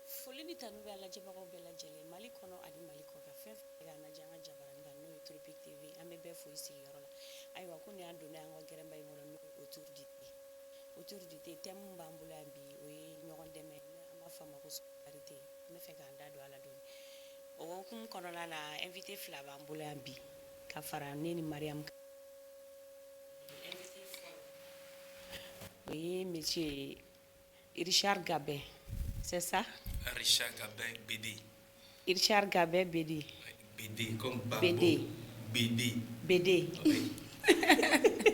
Folini tanu bɛ lajɛbagaw bɛɛ lajɛlen Mali kɔnɔ ani Mali kɔ ka fɛn fɛn ka na jan ka jabaranda n'o ye Tropique TV an bɛ bɛɛ fo i sigiyɔrɔ la ayiwa ko ni y'a donné an ka gɛrɛnba in kɔnɔ n'o ye autour du thé thème min b'an bolo yan bi o ye ɲɔgɔn dɛmɛ an b'a fɔ a ma ko solidarité n bɛ fɛ k'an da don a la dɔɔni o hukumu kɔnɔna na invité fila b'an bolo yan bi ka fara ne ni Mariam kan invité fɔlɔ o ye monsieur Richard Gabin c'est ça? Richard Gabin BD. Richard Gabin BD. BD comme Babo. BD. BD. BD. Oui.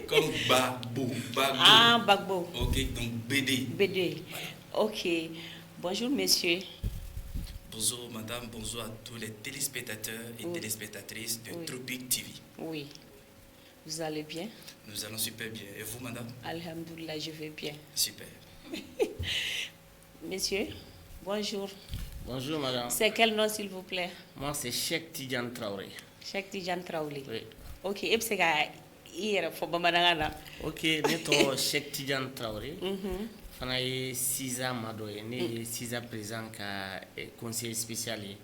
Comme Babo. Bagbo. Ah, Bagbo. Ok, donc BD. BD. Voilà. Ok. Bonjour, monsieur. Bonjour, madame. Bonjour à tous les téléspectateurs et téléspectatrices de Tropique TV. Oui. Vous allez bien? Nous allons super bien. Et vous, madame? Alhamdoulilah, je vais bien. Super. Monsieur, bonjour. Bonjour madame. C'est quel nom s'il vous plaît? Moi c'est Cheikh Tidiane Traoré. Cheikh Tidiane Traoré. Oui. Ok, et puis c'est fo bamananga. Ok, ne to Cheikh Tidiane Traoré. Fana ye Siza Mado ye ne ye Siza président ka conseiller spécial ye.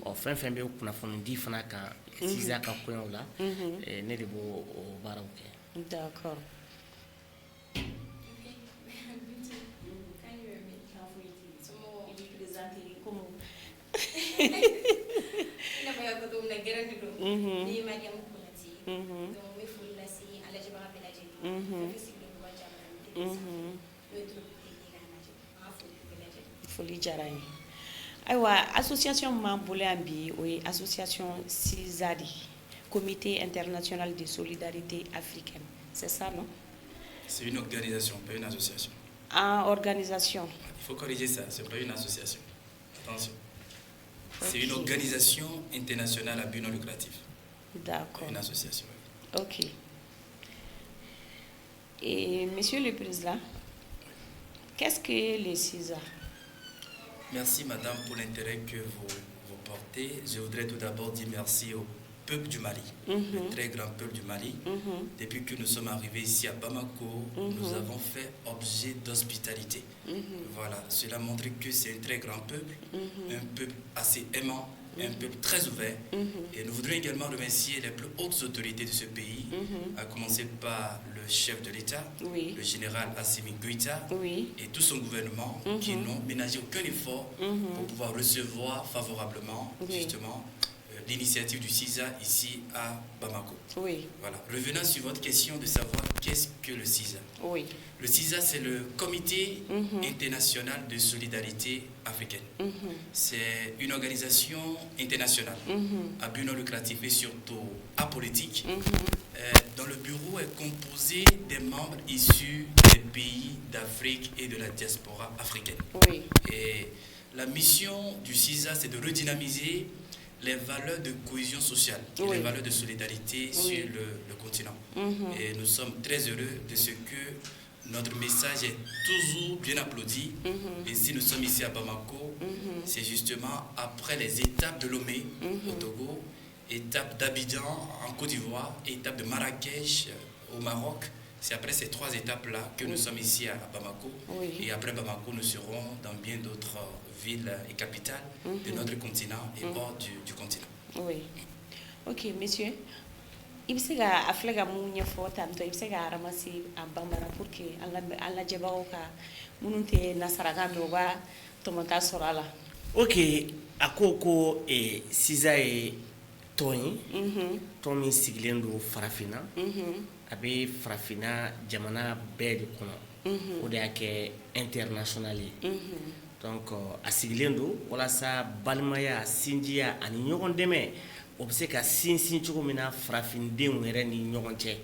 O fɛn fɛn bɛ kunnafoni di fana kan Siza ka koɲɛw la. Ne de b'o baaraw kɛ. D'accord. Foli diyara n ye ayiwa association min b'an bolo yan bi o ye association SISA de comité international de solidarité africaine c'est ça non? C'est une organisation, pas une association. Ah, organisation. Il faut corriger ça, c'est pas une association. Attention. Okay. C'est une organisation internationale à but non lucratif. D'accord. Une association. Ok. Et monsieur le président, qu'est-ce que le SISA? Merci madame pour l'intérêt que vous portez. Je voudrais tout d'abord dire merci au peuple du Mali, le très grand peuple du Mali. Depuis que nous sommes arrivés ici à Bamako, nous avons fait objet d'hospitalité. Voilà, cela montre que c'est un très grand peuple, un peuple assez aimant, un peuple très ouvert. Et nous voudrions également remercier les plus hautes autorités de ce pays, à commencer par le chef de l'État, le général Assimi Goïta, et tout son gouvernement, qui n'ont ménagé aucun effort pour pouvoir recevoir favorablement, justement, l'initiative du SISA ici à Bamako. Voilà. Revenant sur votre question de savoir qu'est-ce que le SISA. Le SISA, c'est le Comité international de solidarité africaine. C'est une organisation internationale à but non lucratif et surtout apolitique, dont le bureau est composé des membres issus des pays d'Afrique et de la diaspora africaine. Et la mission du SISA, c'est de redynamiser les valeurs de cohésion sociale et les valeurs de solidarité sur le continent. Et nous sommes très heureux de ce que notre message est toujours bien applaudi. Et si nous sommes ici à Bamako, c'est justement après les étapes de Lomé au Togo, étape d'Abidjan en Côte d'Ivoire, étape de Marrakech au Maroc. C'est après ces trois étapes-là que nous sommes ici à Bamako. Et après Bamako, nous serons dans bien d'autres villes et capitales de notre continent et hors du continent. Oui. Ok, monsieur. Il se ka a filɛ ka mun ɲɛfɔ tantɔ i bɛ se ka aramasi a bambara pour que an lajɛbagaw ka minnu tɛ nasarakan dɔn u b'a tɔmɔta sɔrɔ a la. Ok, a ko SISA ye tɔn ye tɔn min sigilen don farafinna a bɛ farafinna jamana bɛɛ de kɔnɔ o de y'a kɛ international ye donc a sigilen don walasa balimaya sinjiya ani ɲɔgɔn dɛmɛ o bɛ se ka sinsin cogo min na farafindenw yɛrɛ ni ɲɔgɔn cɛ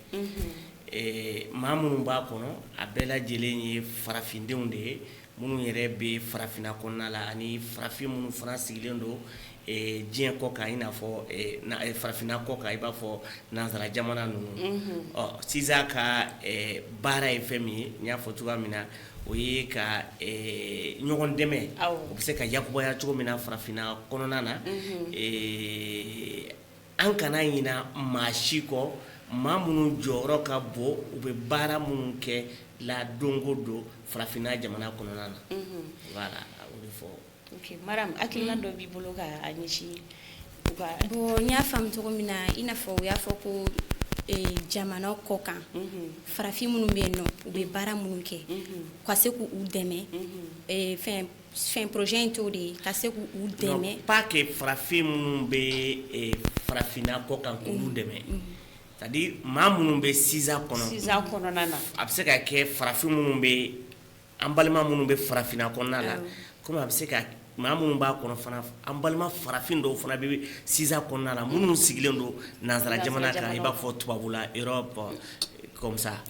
maa minnu b'a kɔnɔ a bɛɛ lajɛlen ye farafindenw de ye minnu yɛrɛ bɛ farafinna kɔnɔna la ani farafin minnu fana sigilen don diɲɛ kɔ kan i n'a fɔ farafinna kɔ kan i b'a fɔ nanzara jamana ninnu SISA ka baara ye fɛn min ye n y'a fɔ cogoya min na o ye ka ɲɔgɔn dɛmɛ o bɛ se ka yakubaya cogo min na farafinna kɔnɔna na an kana ɲina maa si kɔ maa minnu jɔyɔrɔ ka bon u bɛ baara minnu kɛ la dongo do farafina jamana kɔnɔna na voilà o de fɔ ok madame hakilina dɔ b'i bolo ka a ɲɛsin bon n y'a faamu cogo min na i n'a fɔ u y'a fɔ ko jamana kɔ kan farafin minnu bɛ yen nɔ u bɛ baara minnu kɛ ka se k'u dɛmɛ fɛn projet in t'o de ye ka se k'u dɛmɛ pas que farafin minnu bɛ farafina kɔ kan k'olu dɛmɛ c'est-à-dire maa minnu bɛ siza kɔnɔna na a bɛ se ka kɛ farafin minnu bɛ an balima minnu bɛ farafina kɔnɔna la komi a bɛ se ka maa minnu b'a kɔnɔ fana an balima farafin dɔw fana bɛ siza kɔnɔna la minnu sigilen don nanzara jamana kan i b'a fɔ tubabu la Europe comme ça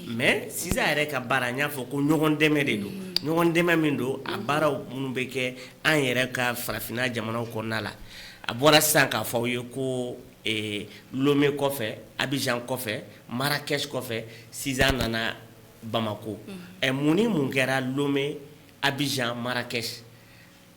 mais siza yɛrɛ ka baara n y'a fɔ ko ɲɔgɔn dɛmɛ de don ɲɔgɔn dɛmɛ min don a baaraw minnu bɛ kɛ an yɛrɛ ka farafina jamanaw kɔnɔna la a bɔra sisan k'a fɔ aw ye ko Lomé kɔfɛ Abidjan kɔfɛ Marrakech kɔfɛ siza nana Bamako mun ni mun kɛra Lomé Abidjan Marrakech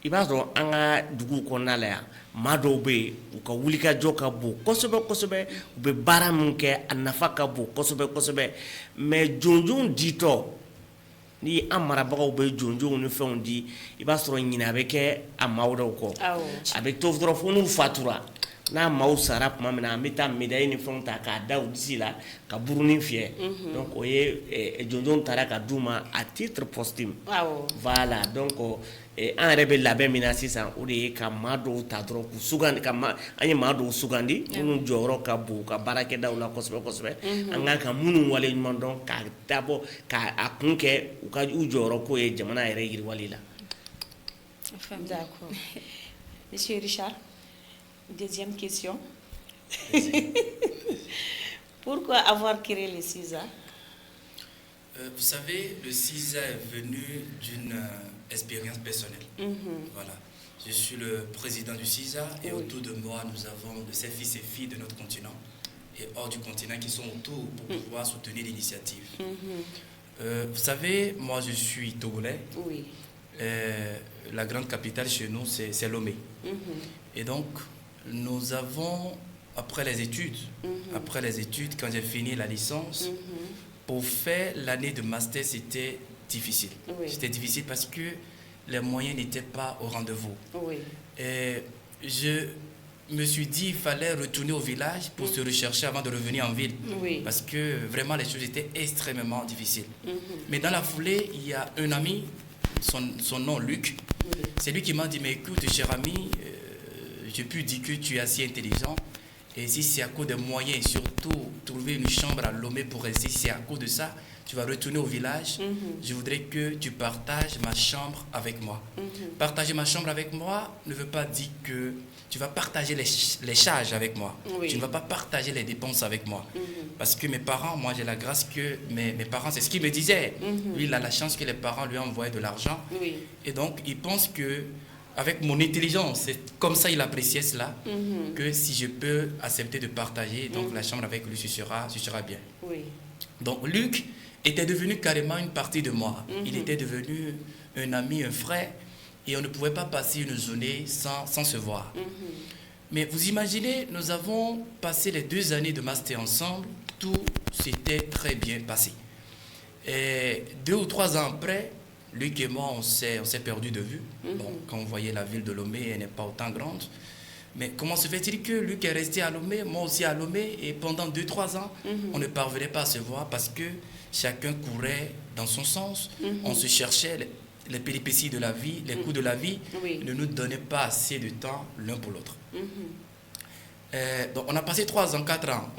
i b'a sɔrɔ an ka dugu kɔnɔna la yan maa dɔw bɛ yen u ka wulikajɔ ka bon kosɛbɛ kosɛbɛ u bɛ baara min kɛ a nafa ka bon kosɛbɛ kosɛbɛ mais jɔnjɔn ditɔ ni an marabagaw bɛ jɔnjɔnw ni fɛnw di i b'a sɔrɔ ɲinɛ a bɛ kɛ a maaw dɔw kɔ a bɛ to dɔrɔn fo n'u fatura n'a maaw sara tuma min na an bɛ taa médaille ni fɛnw ta k'a da u disi la ka burunin fiyɛ donc o ye jɔnjɔn taara ka d'u ma à titre posthume voilà donc an yɛrɛ bɛ labɛn min na sisan o de ye ka maa dɔw ta dɔrɔn k'u sugandi an ye maa dɔw sugandi minnu jɔyɔrɔ ka bon u ka baarakɛdaw la kosɛbɛ kosɛbɛ an kan ka minnu waleɲuman dɔn k'a dabɔ k'a kun kɛ u ka u jɔyɔrɔ k'o ye jamana yɛrɛ yiriwali la. D'accord. Monsieur Richard, deuxième question. Pourquoi avoir créé le CISA? Vous savez, le CISA est venu d'une expérience personnelle. Voilà. Je suis le président du CISA et autour de moi, nous avons de ces fils et filles de notre continent et hors du continent qui sont autour pour pouvoir soutenir l'initiative. Vous savez, moi je suis togolais. Oui. La grande capitale chez nous, c'est Lomé. Et donc, nous avons, après les études, quand j'ai fini la licence, pour faire l'année de master, c'était difficile. C'était difficile parce que les moyens n'étaient pas au rendez-vous. Et je me suis dit qu'il fallait retourner au village pour se rechercher avant de revenir en ville. Parce que vraiment, les choses étaient extrêmement difficiles. Mais dans la foulée, il y a un ami, son nom Luc, c'est lui qui m'a dit, mais écoute, cher ami, je peux dire que tu es assez intelligent. Et si c'est à cause des moyens, et surtout trouver une chambre à Lomé pour rester, si c'est à cause de ça, tu vas retourner au village. Je voudrais que tu partages ma chambre avec moi. Partager ma chambre avec moi ne veut pas dire que tu vas partager les charges avec moi. Tu ne vas pas partager les dépenses avec moi. Parce que mes parents, moi j'ai la grâce que mes parents, c'est ce qu'ils me disaient. Lui, il a la chance que les parents lui envoyaient de l'argent. Et donc, il pense que avec mon intelligence, c'est comme ça il appréciait cela, que si je peux accepter de partager donc la chambre avec lui, ce sera bien. Donc Luc était devenu carrément une partie de moi. Il était devenu un ami, un frère, et on ne pouvait pas passer une journée sans se voir. Mais vous imaginez, nous avons passé les 2 années de master ensemble, tout s'était très bien passé. Et 2 ou 3 ans après, Luc et moi, on s'est perdu de vue. Bon, quand on voyait la ville de Lomé, elle n'est pas autant grande. Mais comment se fait-il que Luc est resté à Lomé, moi aussi à Lomé, et pendant 2-3 ans, on ne parvenait pas à se voir parce que chacun courait dans son sens. On se cherchait, les péripéties de la vie, les coups de la vie ne nous donnaient pas assez de temps l'un pour l'autre. Donc on a passé 3 ans, 4 ans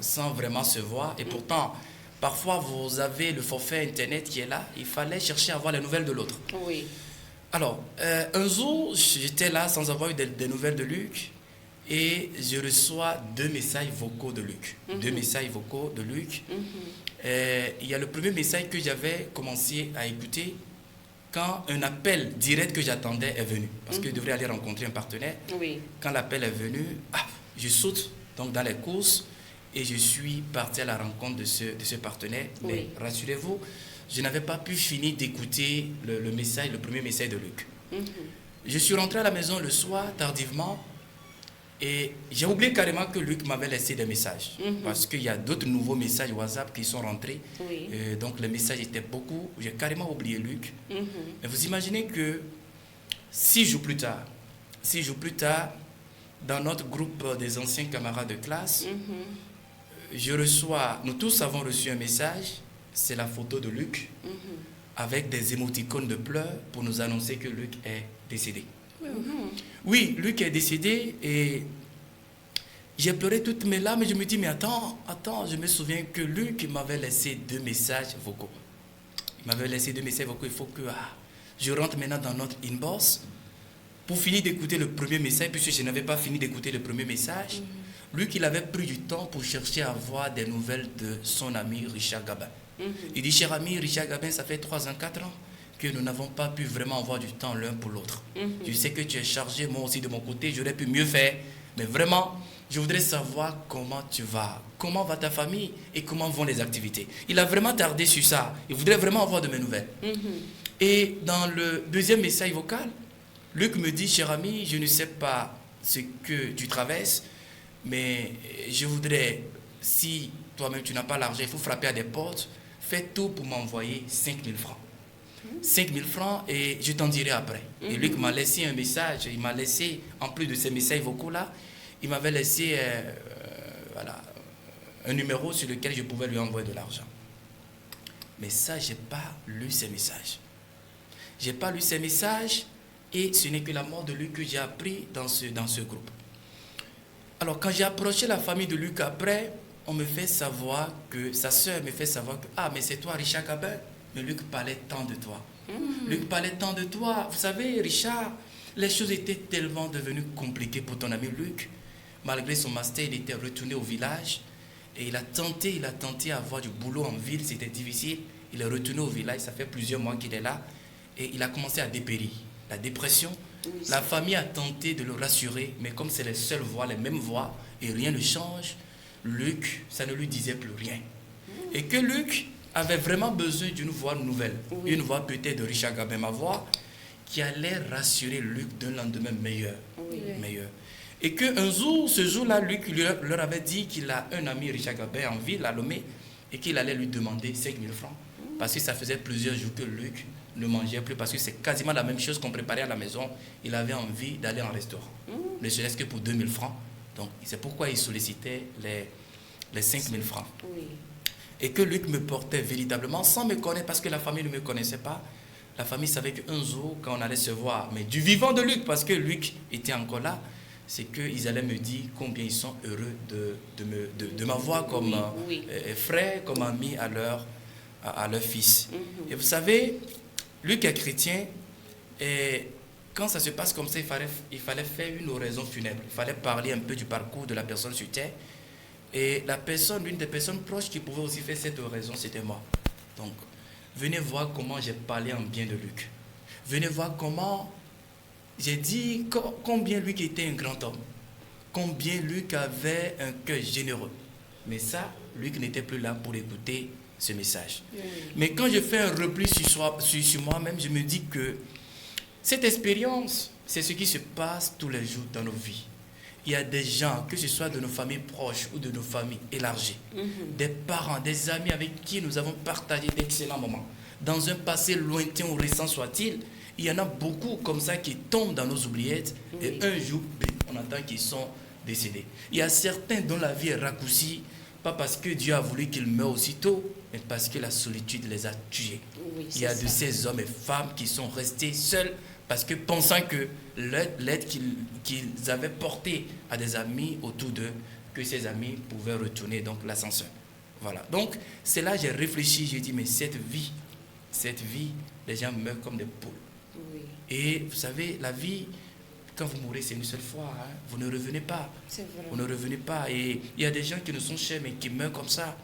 sans vraiment se voir, et pourtant, parfois, vous avez le forfait Internet qui est là. Il fallait chercher à avoir les nouvelles de l'autre. Alors, un jour, j'étais là sans avoir eu des nouvelles de Luc. Et je reçois 2 messages vocaux de Luc. 2 messages vocaux de Luc. Il y a le premier message que j'avais commencé à écouter quand un appel direct que j'attendais est venu. Parce que je devrais aller rencontrer un partenaire. Quand l'appel est venu, je saute donc dans les courses. Et je suis parti à la rencontre de ce partenaire. Mais rassurez-vous, je n'avais pas pu finir d'écouter le premier message de Luc. Je suis rentré à la maison le soir, tardivement, Et j'ai oublié carrément que Luc m'avait laissé des messages. Parce qu'il y a d'autres nouveaux messages WhatsApp qui sont rentrés. Oui. Donc les messages étaient beaucoup. J'ai carrément oublié Luc. Et vous imaginez que 6 jours plus tard, dans notre groupe des anciens camarades de classe, nous tous avons reçu un message. C'est la photo de Luc avec des émoticônes de pleurs pour nous annoncer que Luc est décédé. Oui, Luc est décédé et j'ai pleuré toutes mes larmes et je me dis, mais attends, je me souviens que Luc m'avait laissé 2 messages vocaux. Il m'avait laissé 2 messages vocaux, il faut que je rentre maintenant dans notre inbox pour finir d'écouter le premier message, puisque je n'avais pas fini d'écouter le premier message. Luc, il avait pris du temps pour chercher à avoir des nouvelles de son ami Richard Gabin. Il dit, cher ami Richard Gabin, ça fait 3 ans, 4 ans que nous n'avons pas pu vraiment avoir du temps l'un pour l'autre. Je sais que tu es chargé, moi aussi de mon côté, j'aurais pu mieux faire, mais vraiment, je voudrais savoir comment tu vas, comment va ta famille et comment vont les activités. Il a vraiment tardé sur ça, il voudrait vraiment avoir de mes nouvelles. Et dans le deuxième message vocal, Luc me dit, cher ami, je ne sais pas ce que tu traverses, mais je voudrais, si toi-même tu n'as pas l'argent, il faut frapper à des portes, fais tout pour m'envoyer 5 000 francs. 5 000 francs et je t'en dirai après. Et Luc m'a laissé un message, il m'a laissé, en plus de ces messages vocaux-là, il m'avait laissé un numéro sur lequel je pouvais lui envoyer de l'argent. Mais ça, je n'ai pas lu ces messages. Je n'ai pas lu ces messages et ce n'est que la mort de Luc que j'ai appris dans ce groupe. Alors, quand j'ai approché la famille de Luc après, on me fait savoir que, sa soeur me fait savoir que, mais c'est toi Richard Gabin. Mais Luc parlait tant de toi. Luc parlait tant de toi. Vous savez, Richard, les choses étaient tellement devenues compliquées pour ton ami Luc. Malgré son master, il était retourné au village. Et il a tenté à avoir du boulot en ville. C'était difficile. Il est retourné au village. Ça fait plusieurs mois qu'il est là. Et il a commencé à dépérir. La dépression. La famille a tenté de le rassurer. Mais comme c'est les seules voix, les mêmes voix, et rien ne change, Luc, ça ne lui disait plus rien. Et que Luc avait vraiment besoin d'une voix nouvelle, une voix peut-être de Richard Gabin, ma voix, qui allait rassurer Luc d'un lendemain meilleur. Et qu'un jour, ce jour-là, Luc leur avait dit qu'il a un ami Richard Gabin en ville, à Lomé, et qu'il allait lui demander 5 000 francs. Parce que ça faisait plusieurs jours que Luc ne mangeait plus, parce que c'est quasiment la même chose qu'on préparait à la maison. Il avait envie d'aller en restaurant, ne serait-ce que pour 2 000 francs. Donc c'est pourquoi il sollicitait les 5 000 francs. Et que Luc me portait véritablement sans me connaître, parce que la famille ne me connaissait pas. La famille savait qu'un jour, quand on allait se voir, mais du vivant de Luc, parce que Luc était encore là, c'est qu'ils allaient me dire combien ils sont heureux de m'avoir comme frère, comme ami à leur fils. Et vous savez, Luc est chrétien, et quand ça se passe comme ça, il fallait faire une oraison funèbre. Il fallait parler un peu du parcours de la personne sur terre. Et l'une des personnes proches qui pouvait aussi faire cette oraison, c'était moi. Donc, venez voir comment j'ai parlé en bien de Luc. Venez voir comment j'ai dit combien Luc était un grand homme. Combien Luc avait un cœur généreux. Mais ça, Luc n'était plus là pour écouter ce message. Mais quand je fais un repli sur moi-même, je me dis que cette expérience, c'est ce qui se passe tous les jours dans nos vies. Il y a des gens, que ce soit de nos familles proches ou de nos familles élargies, des parents, des amis avec qui nous avons partagé d'excellents moments. Dans un passé lointain ou récent soit-il, il y en a beaucoup comme ça qui tombent dans nos oubliettes et un jour, on entend qu'ils sont décédés. Il y a certains dont la vie est raccourcie, pas parce que Dieu a voulu qu'ils meurent aussitôt, mais parce que la solitude les a tués. Il y a de ces hommes et femmes qui sont restés seuls parce que pensant que l'aide qu'ils avaient portée à des amis autour d'eux, que ces amis pouvaient retourner, donc l'ascenseur. Voilà. Donc, c'est là que j'ai réfléchi, j'ai dit, mais cette vie, les gens meurent comme des poules. Et vous savez, la vie, quand vous mourrez, c'est une seule fois. Vous ne revenez pas. Vous ne revenez pas. Et il y a des gens qui nous sont chers, mais qui meurent comme ça.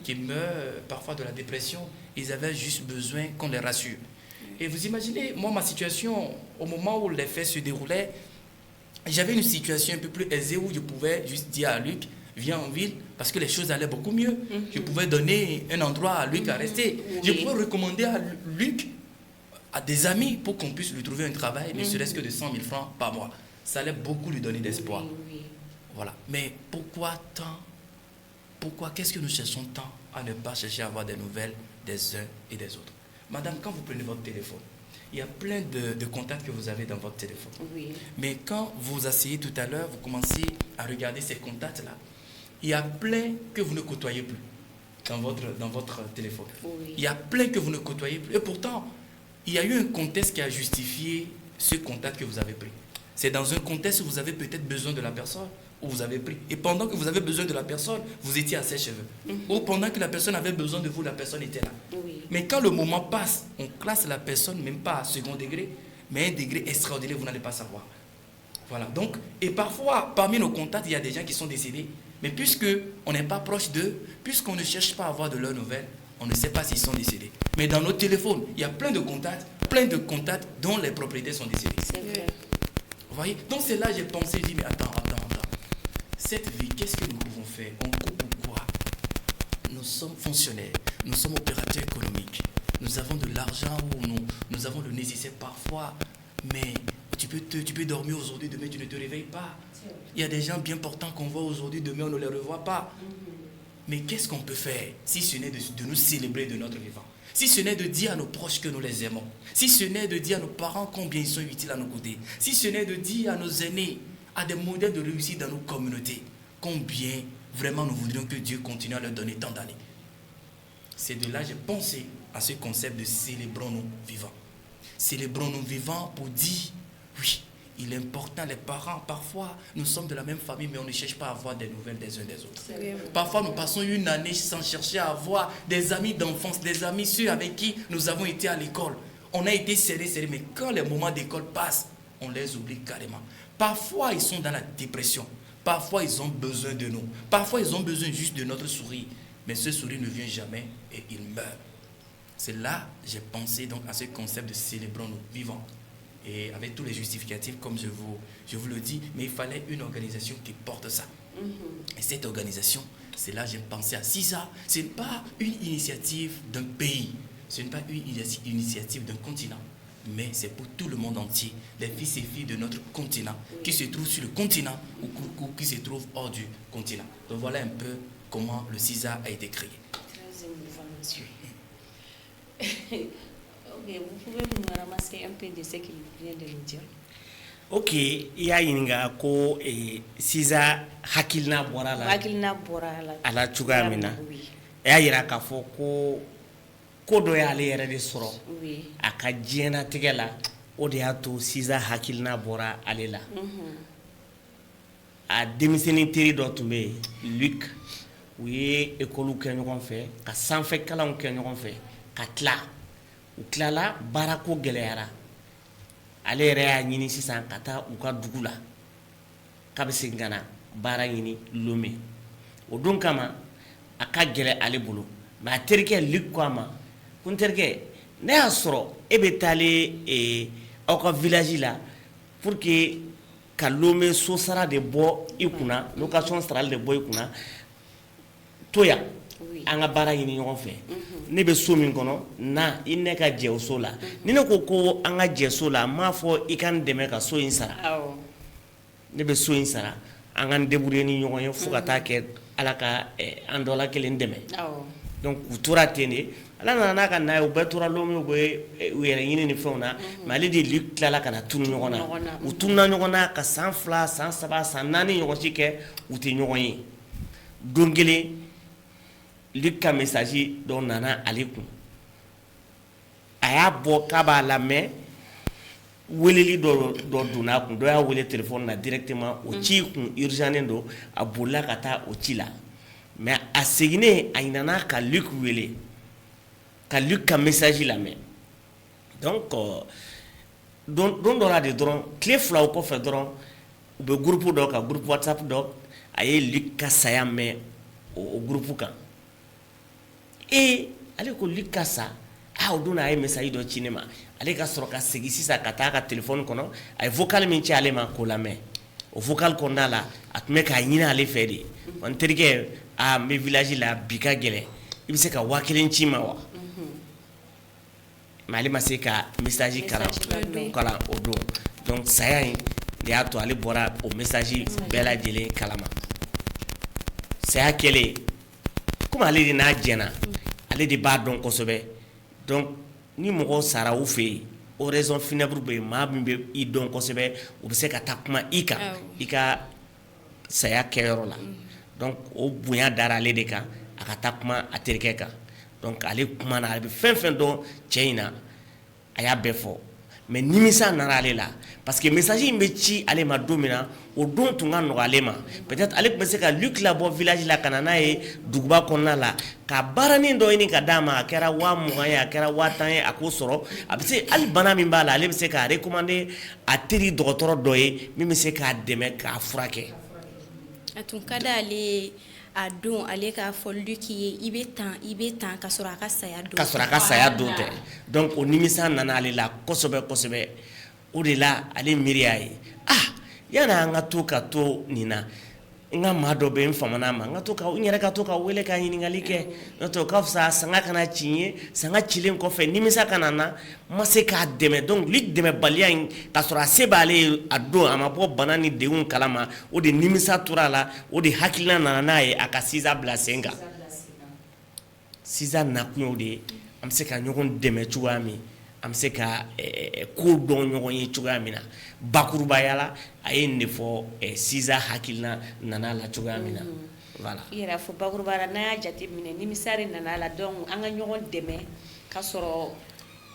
Qui meurent parfois de la dépression. Ils avaient juste besoin qu'on les rassure. Et vous imaginez, moi, ma situation, au moment où les faits se déroulaient, j'avais une situation un peu plus aisée où je pouvais juste dire à Luc, viens en ville, parce que les choses allaient beaucoup mieux. Je pouvais donner un endroit à Luc à rester. Je pouvais recommander à Luc, à des amis, pour qu'on puisse lui trouver un travail, ne serait-ce que de 100 000 francs par mois. ça allait beaucoup lui donner d'espoir. Oui. Voilà. Mais pourquoi tant? Pourquoi? Qu'est-ce que nous cherchons tant à ne pas chercher à avoir des nouvelles des uns et des autres? Madame, quand vous prenez votre téléphone, il y a plein de contacts que vous avez dans votre téléphone. Oui. Mais quand vous asseyez tout à l'heure, vous commencez à regarder ces contacts-là, il y a plein que vous ne côtoyez plus dans votre téléphone. Oui. Il y a plein que vous ne côtoyez plus. Et pourtant, il y a eu un contexte qui a justifié ce contact que vous avez pris. C'est dans un contexte où vous avez peut-être besoin de la personne, où vous avez pris. Et pendant que vous avez besoin de la personne, vous étiez à ses cheveux. Ou pendant que la personne avait besoin de vous, la personne était là. Oui. Mais quand le moment passe, on classe la personne même pas à second degré, mais à un degré extraordinaire, vous n'allez pas savoir. Voilà. Donc, et parfois, parmi nos contacts, il y a des gens qui sont décédés. Mais puisque on n'est pas proche d'eux, puisqu'on ne cherche pas à avoir de leurs nouvelles, on ne sait pas s'ils sont décédés. Mais dans nos téléphones, il y a plein de contacts dont les propriétaires sont décédés. C'est vrai. Vous voyez? Donc c'est là que j'ai pensé, je dis, mais attends. Cette vie, qu'est-ce que nous pouvons faire? On court pourquoi? Nous sommes fonctionnaires, nous sommes opérateurs économiques, nous avons de l'argent ou nous avons le nécessaire parfois, mais tu peux dormir aujourd'hui, demain tu ne te réveilles pas. Il y a des gens bien portants qu'on voit aujourd'hui, demain on ne les revoit pas. Mais qu'est-ce qu'on peut faire si ce n'est de nous célébrer de notre vivant? Si ce n'est de dire à nos proches que nous les aimons, si ce n'est de dire à nos parents combien ils sont utiles à nos côtés, si ce n'est de dire à nos aînés, à des modèles de réussite dans nos communautés, combien vraiment nous voudrions que Dieu continue à leur donner tant d'années. C'est de là que j'ai pensé à ce concept de célébrons-nous vivants. Célébrons-nous vivants pour dire, oui, il est important, les parents, parfois, nous sommes de la même famille, mais on ne cherche pas à avoir des nouvelles des uns des autres. Parfois, nous passons une année sans chercher à avoir des amis d'enfance, des amis ceux avec qui nous avons été à l'école. On a été serrés, mais quand les moments d'école passent, on les oublie carrément. Parfois, ils sont dans la dépression. Parfois, ils ont besoin de nous. Parfois, ils ont besoin juste de notre sourire. Mais ce sourire ne vient jamais et il meurt. C'est là que j'ai pensé donc à ce concept de célébrons-nous vivants. Et avec tous les justificatifs, comme je vous le dis, mais il fallait une organisation qui porte ça. Et cette organisation, c'est là que j'ai pensé à CISA. Ce n'est pas une initiative d'un pays. Ce n'est pas une initiative d'un continent. Mais c'est pour tout le monde entier, les fils et filles de notre continent, qui se trouvent sur le continent ou qui se trouvent hors du continent. Donc voilà un peu comment le CISA a été créé. Très émouvant, monsieur. Ok, vous pouvez nous ramasser un peu de ce qu'il vient de nous dire. Ok, il y a une ko CISA hakilina bora la. Hakilina bora la. Ala cogoya min na. Oui. E y'a yira k'a fɔ ko dɔ y'ale yɛrɛ de sɔrɔ Oui. a ka diɲɛnatigɛ la, o de y'a to CISA hakilina bɔra ale la. A denmisɛnnin teri dɔ tun bɛ yen, Luc, u ye école kɛ ɲɔgɔn fɛ, ka sanfɛ kalanw kɛ ɲɔgɔn fɛ, ka tila. U tilala baarako gɛlɛyara. Ale yɛrɛ y'a ɲini sisan ka taa u ka dugu la, k'a bɛ segin ka na baara ɲini Lomé. O don kama a ka gɛlɛ ale bolo, mais a terikɛ Luc ko a ma ko n terikɛ, ne y'a sɔrɔ e bɛ taalen aw ka village la pour que ka Lomé so sara de bɔ i kunna, location sarali de bɔ i kunna, to yan an ka baara ɲini ɲɔgɔn fɛ. Ne bɛ so min kɔnɔ, na i ne ka jɛ o so la. Ni ne ko an ka jɛ so la, n m'a fɔ i ka n dɛmɛ ka so in sara. Ne bɛ so in sara, an ka n débrouiller ni ɲɔgɔn ye fo ka taa kɛ ala ka an dɔ la kelen dɛmɛ. Donc u tora ten de, ala nana n'a ka na ye, u bɛɛ tora Lomé, u bɛ u yɛrɛ ɲini ni fɛnw na, mais ale de Luc tilala ka na tunu ɲɔgɔn na. U tununa ɲɔgɔn na ka san 2, san 3, san 4 ɲɔgɔn si kɛ, u tɛ ɲɔgɔn ye. Don kelen Luc ka message dɔ nana ale kun. A y'a bɔ k'a b'a lamɛn, weleli dɔ donna a kun, dɔ y'a wele téléphone na directement, o ci kun urgent don, a bolila ka taa o ci la. Mais a seginnen, a ɲinana ka Luc wele, ka Luc ka message lamɛn. Donc don dɔ la de dɔrɔn, tile 2 o kɔfɛ dɔrɔn, u bɛ groupe dɔ kan, groupe WhatsApp dɔ, a ye Luc ka saya mɛn o groupe kan. Ale ko Luc ka sa, o don a ye message dɔ ci ne ma, ale ka sɔrɔ ka segin sisan ka taa ka téléphone kɔnɔ, a ye vocal min ci ale ma k'o lamɛn. O vocal kɔnɔna la, a tun bɛ k'a ɲini ale fɛ de, n terikɛ, n bɛ village la, bi ka gɛlɛn, i bɛ se ka 1000 ci ma wa? Mais ale ma se ka message kalan o don. Donc saya in de y'a to ale bɔra o message bɛɛ lajɛlen kalama saya kɛlen komi ale de n'a jɛna ale de b'a dɔn kosɛbɛ donc ni mɔgɔ sara u fɛ yen o raison funèbre bɛ yen maa min bɛ i dɔn kosɛbɛ u bɛ se ka taa kuma i kan i ka saya kɛyɔrɔ la donc o bonya dara ale de kan a ka taa kuma a terikɛ kan donc ale kumana ale bɛ fɛn fɛn dɔn cɛ in na a y'a bɛɛ fɔ mais nimisa nana ale la parce que message in bɛ ci ale ma don min na o don tun ka nɔgɔ ale ma peut-être ale tun bɛ se ka Luc labɔ village la ka na n'a ye duguba kɔnɔna la ka baaranin dɔ ɲini ka d'a ma a kɛra 20,000 ye a kɛra 50,000 ye a k'o sɔrɔ a bɛ se hali bana min b'a la ale bɛ se k'a recommander a teri dɔgɔtɔrɔ dɔ ye min bɛ se k'a dɛmɛ k'a furakɛ. A tun ka d'ale a don ale k'a fɔ Luc ye i bɛ tan ka sɔrɔ a ka saya don. Ka sɔrɔ a ka saya don tɛ donc o nimisa nana ale la kosɛbɛ kosɛbɛ o de la ale miiri y'a ye yanni an ka to ka to nin na n ka maa dɔ bɛ n famana ma n yɛrɛ ka to ka wele ka ɲininkali kɛ n'o tɛ o ka fisa sanga kana ci n ye sanga cilen kɔfɛ nimisa kana na n ma se k'a dɛmɛ donc Luc dɛmɛbaliya in ka sɔrɔ a se b'ale ye a don a ma bɔ bana ni degun kalama o de nimisa tora a la o de hakilina nana n'a ye a ka Siza bila sen kan Siza nakun y'o de ye an bɛ se ka ɲɔgɔn dɛmɛ cogoya min an bɛ se ka ko dɔn ɲɔgɔn ye cogoya min na bakurubaya la a ye nin de fɔ Siza hakilina nana la cogoya min na voilà i yɛrɛ fɔ bakurubaya la n'a y'a jate minɛ nimisa de nana la donc an ka ɲɔgɔn dɛmɛ ka sɔrɔ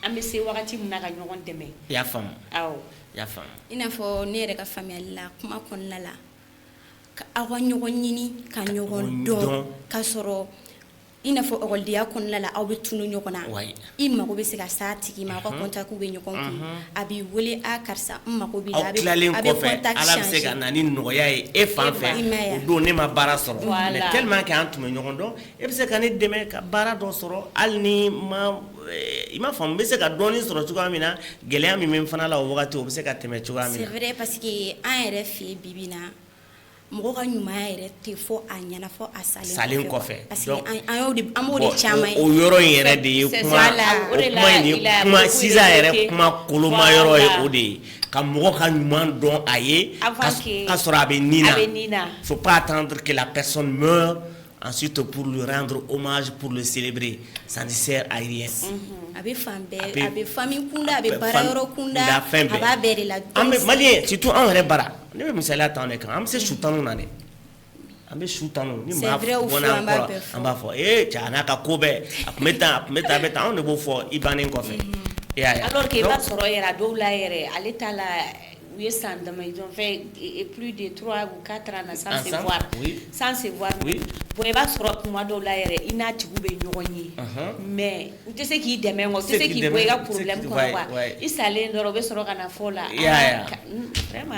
an bɛ se wagati min na ka ɲɔgɔn dɛmɛ i y'a faamu awɔ i y'a faamu I n'a fɔ ne yɛrɛ ka faamuyali la kuma kɔnɔna la ka aw ka ɲɔgɔn ɲini ka ɲɔgɔn dɔn ka sɔrɔ I n'a fɔ ɔkɔlidenya kɔnɔna la aw bɛ tunu ɲɔgɔn na I mago bɛ se ka s'a tigi ma aw ka contact bɛ ɲɔgɔn kun a b'i wele karisa n mago b'i la aw tilalen kɔfɛ Ala bɛ se ka na ni nɔgɔya ye e fan fɛ o don ne ma baara sɔrɔ mais tellement que an tun bɛ ɲɔgɔn dɔn e bɛ se ka ne dɛmɛ ka baara dɔ sɔrɔ hali ni i ma faamu n bɛ se ka dɔɔnin sɔrɔ cogoya min na gɛlɛya min bɛ n fana la o wagati o bɛ se ka tɛmɛ cogoya min na. C'est vrai parce que an yɛrɛ fɛ yen bi bi in na mɔgɔ ka ɲumanya yɛrɛ tɛ fɔ a ɲɛna fɔ a salen kɔfɛ parce que an b'o de caman ye o yɔrɔ in yɛrɛ de ye kuma Siza yɛrɛ kuma koloma yɔrɔ ye o de ye ka mɔgɔ ka ɲuman dɔn a ye ka sɔrɔ a bɛ nin na faut pas attendre que la personne meure ensuite pour lui rendre hommage pour le célébrer ça ne sert à rien. A bɛ fan bɛɛ a bɛ famille kunda a bɛ baara yɔrɔ kunda a b'a bɛɛ de la. An bɛ maliyɛn surtout anw yɛrɛ bara ne bɛ misaliya ta anw de kan an bɛ se sutanu na dɛ an bɛ sutanu ni maa bɔnna an kɔrɔ an b'a fɔ cɛ a n'a ka ko bɛɛ a tun bɛ tan a bɛ tan anw de b'o fɔ i bannen kɔfɛ. Alors que i b'a sɔrɔ yɛrɛ a dɔw la yɛrɛ ale ta la u ye san dama ils ont fait plus de 3 ou 4 ans sans se voir bon i b'a sɔrɔ kuma dɔw la yɛrɛ i n'a tigi bɛ ɲɔgɔn ye mais u tɛ se k'i dɛmɛ o tɛ se k'i bɔ i ka problème kɔnɔ quoi i salen dɔrɔn u bɛ sɔrɔ ka na fɔ la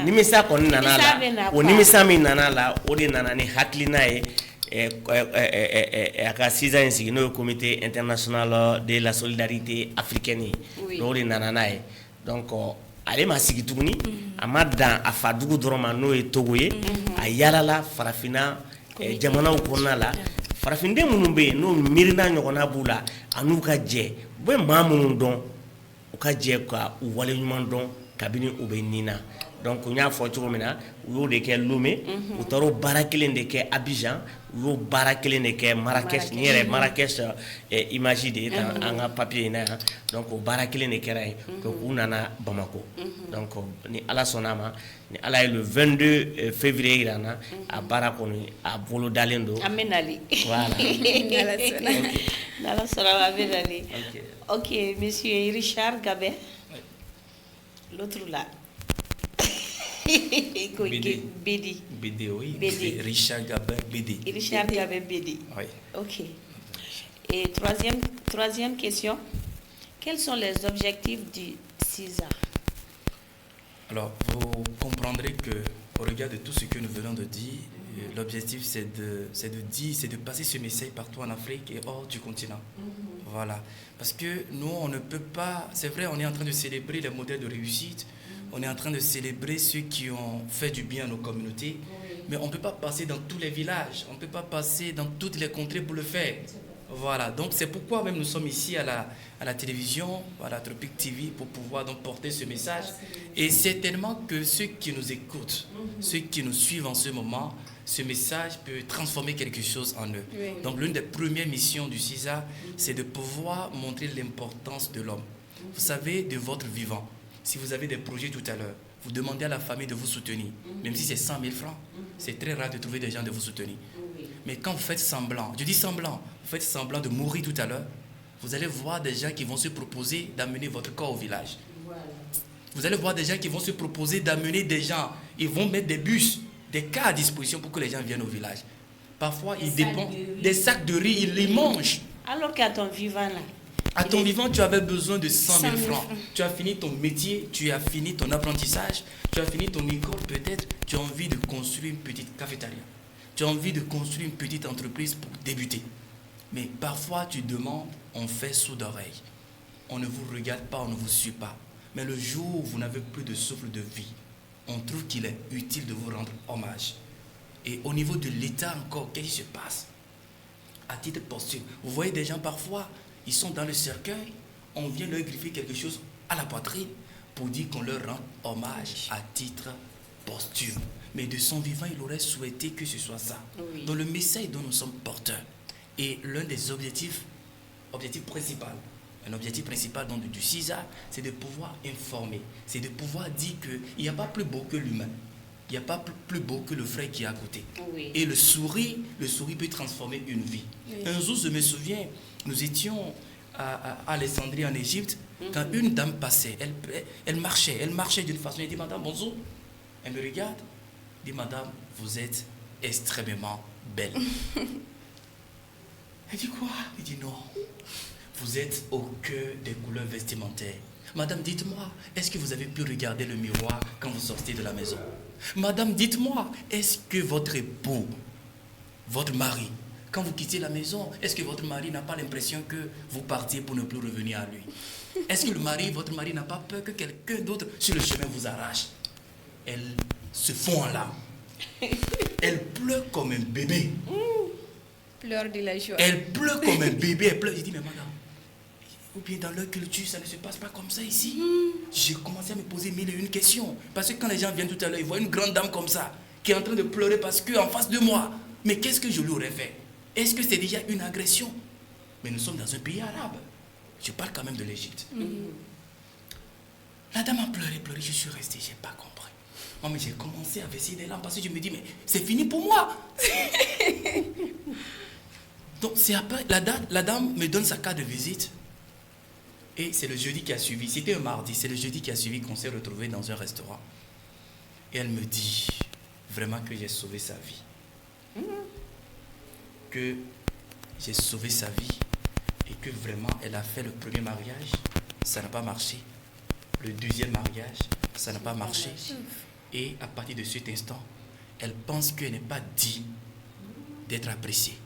nimisa kɔni nana la o nimisa min nana la o de nana ni hakilina ye a ka Siza in sigi n'o ye comité international de la solidarité africaine ye o de nana n'a ye donc ale ma sigi tuguni a ma dan a fa dugu dɔrɔn ma n'o ye Togo ye a yalala farafinna jamanaw kɔnɔna la farafinden minnu bɛ yen n'o miirina ɲɔgɔnna b'u la a n'u ka jɛ u bɛ maa minnu dɔn u ka jɛ ka u waleɲuman dɔn kabini u bɛ nin na donc n y'a fɔ cogo min na u y'o de kɛ Lomé u taara o baara kelen de kɛ Abidjan u y'o baara kelen de kɛ Marrakech ni yɛrɛ Marrakech image de ye tan an ka papier in na yan donc o baara kelen de kɛra yen donc u nana Bamako donc ni Ala sɔnna a ma ni Ala ye le 22 février yira n na a baara kɔni a bolo dalen don an bɛ nali voilà n'Ala sɔnna a ma a bɛ nali ok monsieur Richard Gabé l'autre là BD, oui. Richard Gabin, BD. Richard Gabin, BD. Oui. Ok. Et troisième question. Quels sont les objectifs du Siza? Alors, vous comprendrez que, au regard de tout ce que nous venons de dire, l'objectif c'est de passer ce message partout en Afrique et hors du continent. Voilà. Parce que nous, on ne peut pas... C'est vrai, on est en train de célébrer les modèles de réussite. On est en train de célébrer ceux qui ont fait du bien à nos communautés. Mais on ne peut pas passer dans tous les villages. On ne peut pas passer dans toutes les contrées pour le faire. Voilà, donc c'est pourquoi même nous sommes ici à la télévision, à la Tropique TV, pour pouvoir donc porter ce message. Et certainement que ceux qui nous écoutent, ceux qui nous suivent en ce moment, ce message peut transformer quelque chose en eux. Oui. Donc l'une des premières missions du CISA, c'est de pouvoir montrer l'importance de l'homme. Vous savez, de votre vivant. Si vous avez des projets tout à l'heure, vous demandez à la famille de vous soutenir, même si c'est 100 000 francs. C'est très rare de trouver des gens de vous soutenir. Mais quand vous faites semblant, je dis semblant, vous faites semblant de mourir tout à l'heure, vous allez voir des gens qui vont se proposer d'amener votre corps au village. Vous allez voir des gens qui vont se proposer d'amener des gens. Ils vont mettre des bus, des cas à disposition pour que les gens viennent au village. Parfois, ils dépendent des sacs de riz, ils les mangent. Alors qu'à ton vivant là, À ton vivant, tu avais besoin de 100 000 francs. Tu as fini ton métier, tu as fini ton apprentissage, tu as fini ton école peut-être, tu as envie de construire une petite cafétéria. Tu as envie de construire une petite entreprise pour débuter. Mais parfois, tu demandes, on fait sourd d'oreille. On ne vous regarde pas, on ne vous suit pas. Mais le jour où vous n'avez plus de souffle de vie, on trouve qu'il est utile de vous rendre hommage. Et au niveau de l'État encore, qu'est-ce qui se passe? À titre posthume, vous voyez des gens parfois, ils sont dans le cercueil, on vient leur griffer quelque chose à la poitrine pour dire qu'on leur rend hommage à titre posthume. Mais de son vivant, il aurait souhaité que ce soit ça. Oui. Dans le message dont nous sommes porteurs. Et l'un des objectifs principaux, un objectif principal donc, du CISA, c'est de pouvoir informer, c'est de pouvoir dire qu'il n'y a pas plus beau que l'humain. Il n'y a pas plus beau que le frère qui est à côté. Oui. Et le sourire peut transformer une vie. Oui. Un jour, je me souviens, nous étions à Alexandrie en Égypte, quand une dame passait, elle marchait d'une façon, elle dit, madame, bonjour. Elle me regarde, dit, madame, vous êtes extrêmement belle. Elle dit quoi? Elle dit non. Vous êtes au cœur des couleurs vestimentaires. Madame, dites-moi, est-ce que vous avez pu regarder le miroir quand vous sortez de la maison? Madame, dites-moi, est-ce que votre époux, votre mari, quand vous quittez la maison, est-ce que votre mari n'a pas l'impression que vous partiez pour ne plus revenir à lui? Est-ce que votre mari n'a pas peur que quelqu'un d'autre sur le chemin vous arrache? Elle se fond en larmes. Elle pleure comme un bébé. Pleure de la joie. Elle pleure comme un bébé. Elle pleure. Je dis, mais madame, ou bien dans leur culture, ça ne se passe pas comme ça ici. J'ai commencé à me poser mille et une questions. Parce que quand les gens viennent tout à l'heure, ils voient une grande dame comme ça, qui est en train de pleurer parce qu'en face de moi, mais qu'est-ce que je lui aurais fait? Est-ce que c'est déjà une agression? Mais nous sommes dans un pays arabe. Je parle quand même de l'Égypte. La dame a pleuré, je suis resté, je n'ai pas compris. Moi, mais j'ai commencé à verser des larmes parce que je me dis, mais c'est fini pour moi. Donc, c'est après, la dame me donne sa carte de visite. Et c'est le jeudi qui a suivi, c'était un mardi, c'est le jeudi qui a suivi qu'on s'est retrouvés dans un restaurant. Et elle me dit vraiment que j'ai sauvé sa vie. Que j'ai sauvé sa vie et que vraiment elle a fait le premier mariage, ça n'a pas marché. Le deuxième mariage, ça n'a pas marché. Et à partir de cet instant, elle pense qu'elle n'est pas digne d'être appréciée.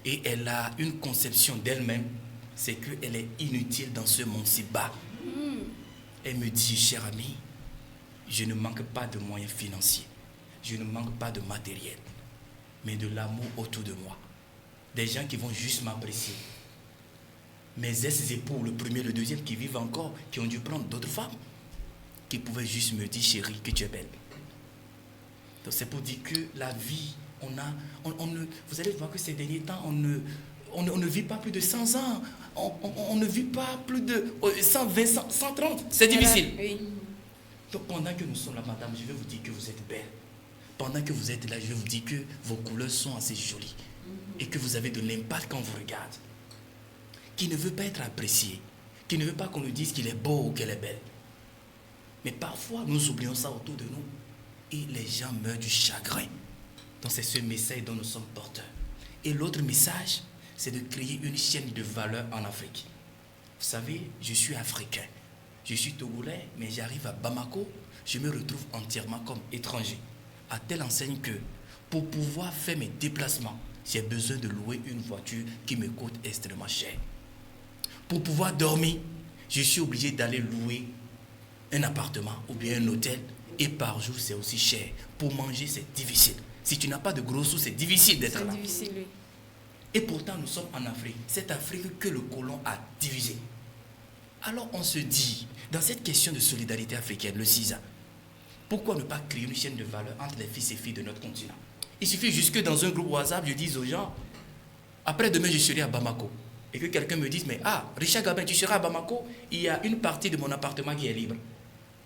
Et elle a une conception d'elle-même, c'est qu'elle est inutile dans ce monde si bas. Elle me dit, cher ami, je ne manque pas de moyens financiers, je ne manque pas de matériel, mais de l'amour autour de moi. Des gens qui vont juste m'apprécier. Mes ex-époux, le premier, le deuxième, qui vivent encore, qui ont dû prendre d'autres femmes, qui pouvaient juste me dire, chérie, que tu es belle. Donc c'est pour dire que la vie, vous allez voir que ces derniers temps, on ne vit pas plus de 100 ans. On ne vit pas plus de 120, 130. C'est difficile. Oui. Donc pendant que nous sommes là, madame, je vais vous dire que vous êtes belle. Pendant que vous êtes là, je vais vous dire que vos couleurs sont assez jolies. Et que vous avez de l'impact quand on vous regarde. Qui ne veut pas être apprécié. Qui ne veut pas qu'on nous dise qu'il est beau ou qu'elle est belle. Mais parfois, nous oublions ça autour de nous. Et les gens meurent du chagrin. Donc c'est ce message dont nous sommes porteurs. Et l'autre message, c'est de créer une chaîne de valeur en Afrique. Vous savez, je suis africain. Je suis togolais, mais j'arrive à Bamako, je me retrouve entièrement comme étranger. À telle enseigne que, pour pouvoir faire mes déplacements, j'ai besoin de louer une voiture qui me coûte extrêmement cher. Pour pouvoir dormir, je suis obligé d'aller louer un appartement ou bien un hôtel. Et par jour, c'est aussi cher. Pour manger, c'est difficile. Si tu n'as pas de gros sous, c'est difficile d'être là. C'est difficile, oui. Et pourtant, nous sommes en Afrique. Cette Afrique que le colon a divisée. Alors on se dit, dans cette question de solidarité africaine, le CISA, pourquoi ne pas créer une chaîne de valeur entre les fils et filles de notre continent? Il suffit juste que dans un groupe WhatsApp, je dise aux gens, après-demain, je serai à Bamako. Et que quelqu'un me dise, mais Richard Gabin, tu seras à Bamako, il y a une partie de mon appartement qui est libre.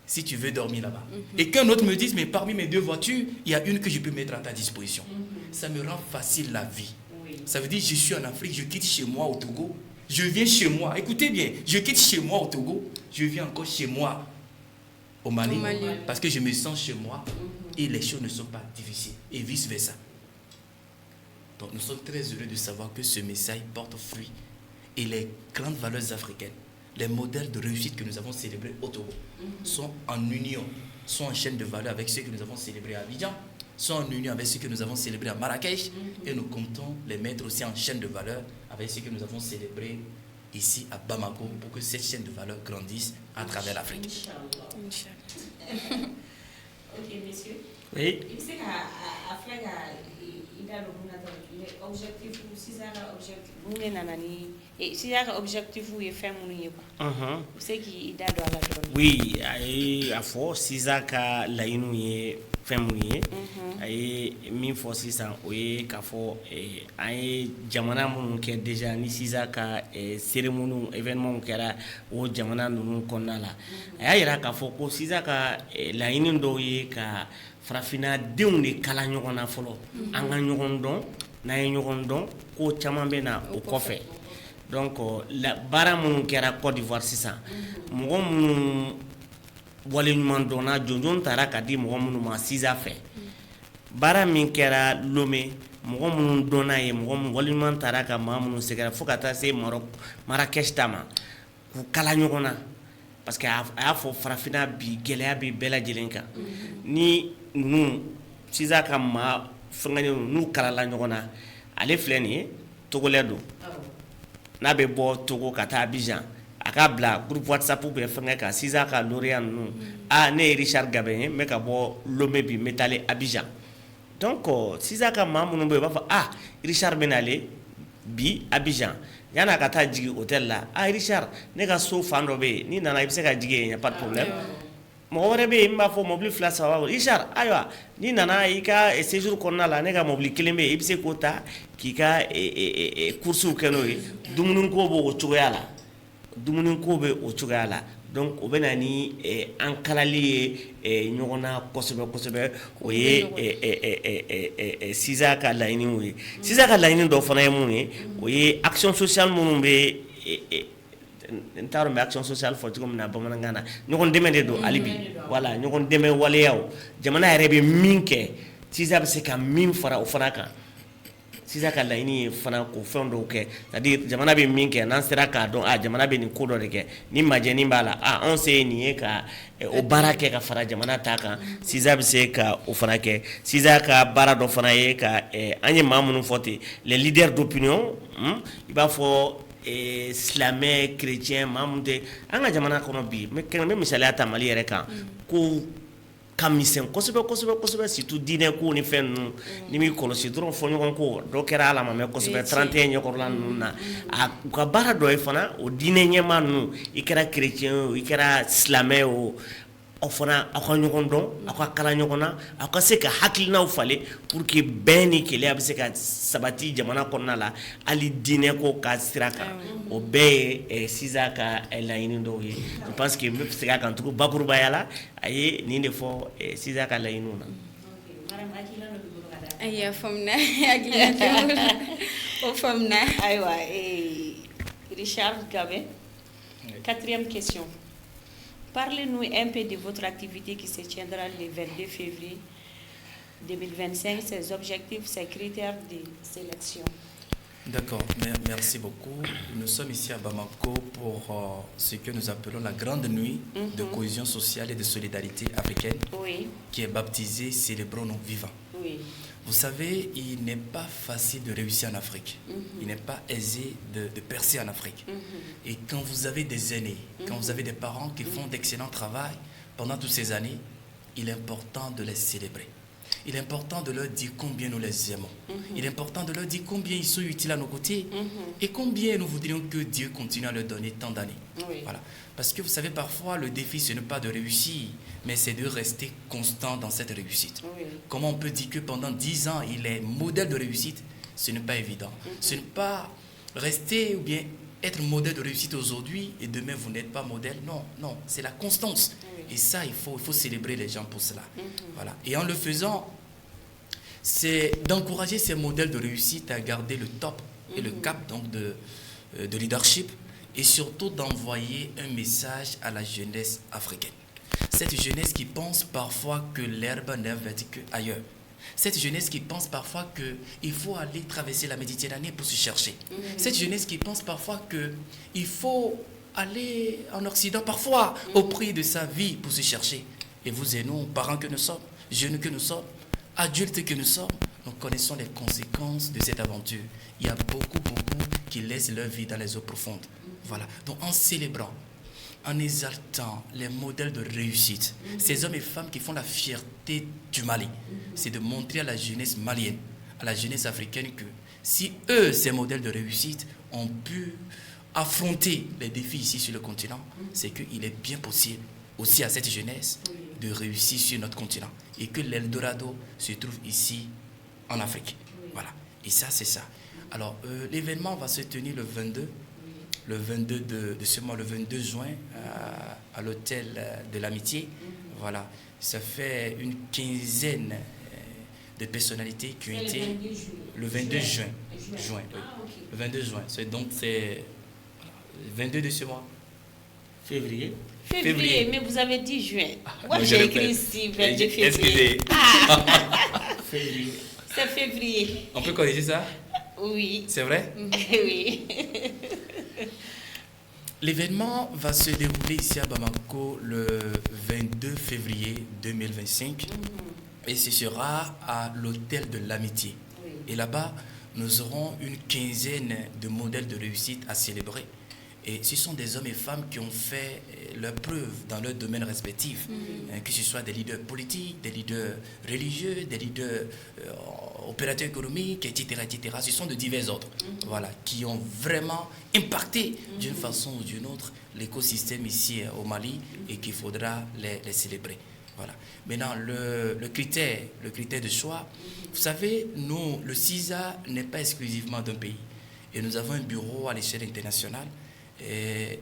Si tu veux dormir là-bas. Et qu'un autre me dise, mais parmi mes 2 voitures, il y a une que je peux mettre à ta disposition. Ça me rend facile la vie. Ça veut dire, je suis en Afrique, je quitte chez moi au Togo, je viens chez moi, écoutez bien, je quitte chez moi au Togo, je viens encore chez moi au Mali, parce que je me sens chez moi et les choses ne sont pas difficiles, et vice-versa. Donc nous sommes très heureux de savoir que ce message porte fruit et les grandes valeurs africaines, les modèles de réussite que nous avons célébrés au Togo sont en union, sont en chaîne de valeur avec ceux que nous avons célébrés à Abidjan, sont en union avec ceux que nous avons célébrés à Marrakech, et nous comptons les mettre aussi en chaîne de valeur avec ceux que nous avons célébrés ici à Bamako pour que cette chaîne de valeur grandisse à travers l'Afrique. Ok, messieurs. Oui. Il sait qu'à Afrique, il a l'objectif ou si ça a objectif. Nous et si ça a objectif ou il fait mon yéba. C'est qu'il a droit à la donne. Oui, à fort si ça a la inouïe fait mouiller. Et min fo sisan o ye k'a fɔ an ye jamana minnu kɛ déjà ni sisan ka cérémonie événement kɛra o jamana ninnu kɔnɔna la a y'a yira k'a fɔ ko sisan ka laɲini dɔw ye ka farafinna denw de kala ɲɔgɔn na fɔlɔ an ka ɲɔgɔn dɔn n'an ye ɲɔgɔn dɔn ko caman bɛ na o kɔfɛ donc baara minnu kɛra Côte d'Ivoire sisan mɔgɔ minnu waleɲuman dɔnna jɔnjɔn taara ka di mɔgɔ minnu ma sisan fɛ baara min kɛra Lomé mɔgɔ minnu dɔnna ye mɔgɔ minnu waleɲuman taara ka maa minnu sɛgɛrɛ fo ka taa se Marrakech ta ma k'u kala ɲɔgɔn na parce que a y'a fɔ farafinna bi gɛlɛya bɛ bɛɛ lajɛlen kan ni ninnu sisan ka maa fɛngɛlen n'u kalala ɲɔgɔn na ale filɛ nin ye togolais don n'a bɛ bɔ Togo ka taa Abidjan a k'a bila groupe WhatsApp bɛ fɛngɛ kan sisan ka lauréat ninnu ne ye Richard Gabin ye n bɛ ka bɔ Lomé bi n bɛ taale Abidjan donc sisan ka maa minnu bɛ yen u b'a fɔ Richard bɛ nale bi Abidjan yan'a ka taa jigin hôtel la Richard ne ka so fan dɔ bɛ yen n'i nana i bɛ se ka jigin yen y a pas de problème mɔgɔ wɛrɛ bɛ yen min b'a fɔ mobili 2 3 Richard ayiwa n'i nana i ka séjour kɔnɔna la ne ka mobili 1 bɛ yen i bɛ se k'o ta k'i ka courses kɛ n'o ye dumuniko b'o cogoya la dumuniko bɛ o cogoya la donc o bɛ na ni an kalali ye ɲɔgɔn na kosɛbɛ kosɛbɛ o ye sisan ka laɲiniw ye sisan ka laɲini dɔ fana ye mun ye o ye action sociale minnu bɛ n t'a dɔn n bɛ action sociale fɔ cogo min na bamanankan na ɲɔgɔn dɛmɛ de don hali bi voilà ɲɔgɔn dɛmɛ waleyaw jamana yɛrɛ bɛ min kɛ sisan bɛ se ka min fara o fana kan sisan ka laɲini ye fana ko fɛn dɔw kɛ c'est à dire jamana bɛ min kɛ n'an sera k'a dɔn jamana bɛ nin ko dɔ de kɛ ni majɛni b'a la anw se ye nin ye ka o baara kɛ ka fara jamana ta kan sisan bɛ se ka o fana kɛ sisan ka baara dɔ fana ye ka an ye maa minnu fɔ ten les leaders d'opinion i b'a fɔ silamɛ chrétien maa minnu tɛ an ka jamana kɔnɔ bi n bɛ misaliya ta Mali yɛrɛ kan ko ka misɛn kosɛbɛ kosɛbɛ kosɛbɛ surtout diinɛ ko ni fɛn ninnu ni m'i kɔlɔsi dɔrɔn fɔ ɲɔgɔn ko dɔ kɛra ala ma mɛn kosɛbɛ 31 ɲɛkɔrɔla ninnu na u ka baara dɔ ye fana o diinɛ ɲɛmaa ninnu i kɛra chrétien o i kɛra silamɛ o aw fana aw ka ɲɔgɔn dɔn aw ka kala ɲɔgɔn na aw ka se ka hakilinaw falen pour que bɛn ni keleya bɛ se ka sabati jamana kɔnɔna la hali diinɛ ko ka sira kan o bɛɛ ye sisan ka laɲini dɔw ye je pense que n bɛ segin a kan tugun bakurubaya la a ye nin de fɔ sisan ka laɲiniw na. ayiwa faamuna hakilina tɛ o faamuna. ayiwa Richard Gabin, 4e question. Parlez-nous un peu de votre activité qui se tiendra le 22 février 2025, ses objectifs, ses critères de sélection. D'accord, merci beaucoup. Nous sommes ici à Bamako pour ce que nous appelons la grande nuit de cohésion sociale et de solidarité africaine, qui est baptisée Célébrons nos vivants. Oui. Vous savez, il n'est pas facile de réussir en Afrique. Il n'est pas aisé de percer en Afrique. Et quand vous avez des aînés, quand vous avez des parents qui font d'excellent travail pendant toutes ces années, il est important de les célébrer. il est important de leur dire combien nous les aimons. Il est important de leur dire combien ils sont utiles à nos côtés et combien nous voudrions que Dieu continue à leur donner tant d'années. Oui. Voilà. Parce que vous savez, parfois, le défi, ce n'est pas de réussir, mais c'est de rester constant dans cette réussite. Oui. Comment on peut dire que pendant 10 ans, il est modèle de réussite? Ce n'est pas évident. Ce n'est pas rester ou bien être modèle de réussite aujourd'hui et demain, vous n'êtes pas modèle. Non, non, c'est la constance. Oui. Et ça, il faut célébrer les gens pour cela. Voilà. Et en le faisant, c'est d'encourager ces modèles de réussite à garder le top et le cap donc de leadership, et surtout d'envoyer un message à la jeunesse africaine. Cette jeunesse qui pense parfois que l'herbe n'est verte qu'ailleurs. Cette jeunesse qui pense parfois qu'il faut aller traverser la Méditerranée pour se chercher. Cette jeunesse qui pense parfois qu'il faut aller en Occident parfois au prix de sa vie pour se chercher. Et vous et nous, parents que nous sommes, jeunes que nous sommes, adultes que nous sommes, nous connaissons les conséquences de cette aventure. Il y a beaucoup qui laissent leur vie dans les eaux profondes. Voilà. Donc en célébrant, en exaltant les modèles de réussite, ces hommes et femmes qui font la fierté du Mali, c'est de montrer à la jeunesse malienne, à la jeunesse africaine que si eux, ces modèles de réussite, ont pu affronter les défis ici sur le continent, c'est qu'il est bien possible aussi à cette jeunesse de réussir sur notre continent et que l'Eldorado se trouve ici en Afrique. Voilà. Et ça, c'est ça. Alors, l'événement va se tenir le 22 de ce mois, le 22 juin, à l'hôtel de l'Amitié. Voilà. Ça fait une quinzaine de personnalités qui ont été... Le 22 juin. Oui. Le 22 juin. Donc, c'est le 22 de ce mois. Février. Février, mais vous avez dit juin. Moi, mais j'ai écrit ici, 22 février. Excusez. Février. C'est février. On peut corriger ça? Oui. C'est vrai? Oui. L'événement va se dérouler ici à Bamako le 22 février 2025 et ce sera à l'hôtel de l'Amitié. Et là-bas, nous aurons une quinzaine de modèles de réussite à célébrer. Et ce sont des hommes et femmes qui ont fait leur preuve dans leur domaine respectif, que ce soit des leaders politiques, des leaders religieux, des leaders opérateurs économiques, etc., etc. Ce sont de divers ordres, voilà, qui ont vraiment impacté d'une façon ou d'une autre l'écosystème ici au Mali et qu'il faudra les célébrer. Voilà. Maintenant, le critère de choix, vous savez, nous, le CISA n'est pas exclusivement d'un pays. Et nous avons un bureau à l'échelle internationale. Et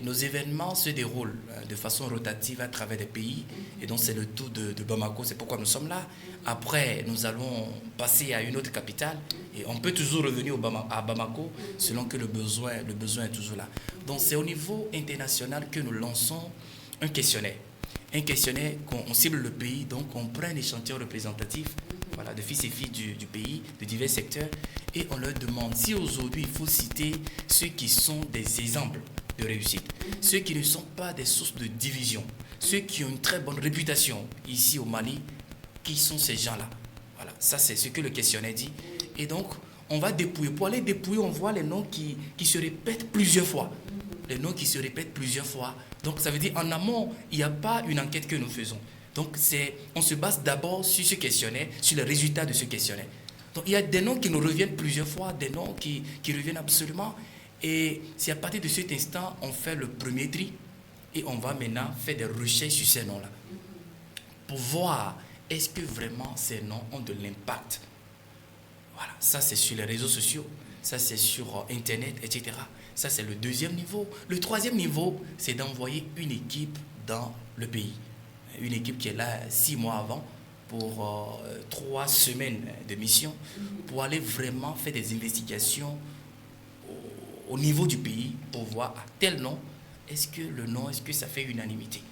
nos événements se déroulent de façon rotative à travers des pays. Et donc, c'est le tout de Bamako. C'est pourquoi nous sommes là. Après, nous allons passer à une autre capitale. Et on peut toujours revenir à Bamako selon que le besoin est toujours là. Donc, c'est au niveau international que nous lançons un questionnaire. Un questionnaire qu'on cible le pays, donc on prend un échantillon représentatif, voilà, de fils et filles du pays, de divers secteurs, et on leur demande si aujourd'hui il faut citer ceux qui sont des exemples de réussite, ceux qui ne sont pas des sources de division, ceux qui ont une très bonne réputation ici au Mali, qui sont ces gens-là. Voilà, ça c'est ce que le questionnaire dit. Et donc, on va dépouiller. Pour aller dépouiller, on voit les noms qui se répètent plusieurs fois. Les noms qui se répètent plusieurs fois. Donc, ça veut dire en amont, il n'y a pas une enquête que nous faisons. Donc, on se base d'abord sur ce questionnaire, sur les résultats de ce questionnaire. Donc, il y a des noms qui nous reviennent plusieurs fois, des noms qui reviennent absolument. Et c'est à partir de cet instant, on fait le premier tri et on va maintenant faire des recherches sur ces noms-là pour voir est-ce que vraiment ces noms ont de l'impact. Voilà, ça c'est sur les réseaux sociaux, ça c'est sur Internet, etc. Ça c'est le deuxième niveau. Le troisième niveau, c'est d'envoyer une équipe dans le pays. Une équipe qui est là 6 mois avant pour 3 semaines de mission pour aller vraiment faire des investigations au niveau du pays pour voir à tel nom, est-ce que ça fait unanimité?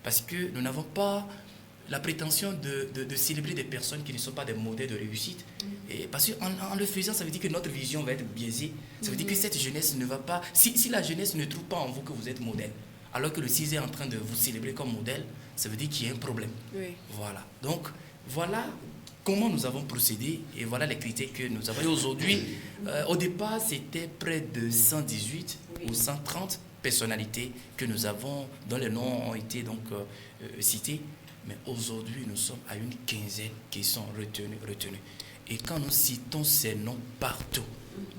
Parce que nous n'avons pas la prétention de célébrer des personnes qui ne sont pas des modèles de réussite. Et parce qu'en le faisant, ça veut dire que notre vision va être biaisée. Ça veut dire que cette jeunesse ne va pas... Si la jeunesse ne trouve pas en vous que vous êtes modèle, alors que le CISE est en train de vous célébrer comme modèle, ça veut dire qu'il y a un problème. Oui. Voilà. Donc, voilà comment nous avons procédé et voilà les critères que nous avons. Et aujourd'hui, au départ, c'était près de 118 ou 130 personnalités que nous avons, dont les noms ont été donc cités. Mais aujourd'hui, nous sommes à une quinzaine qui sont retenus. Et quand nous citons ces noms partout,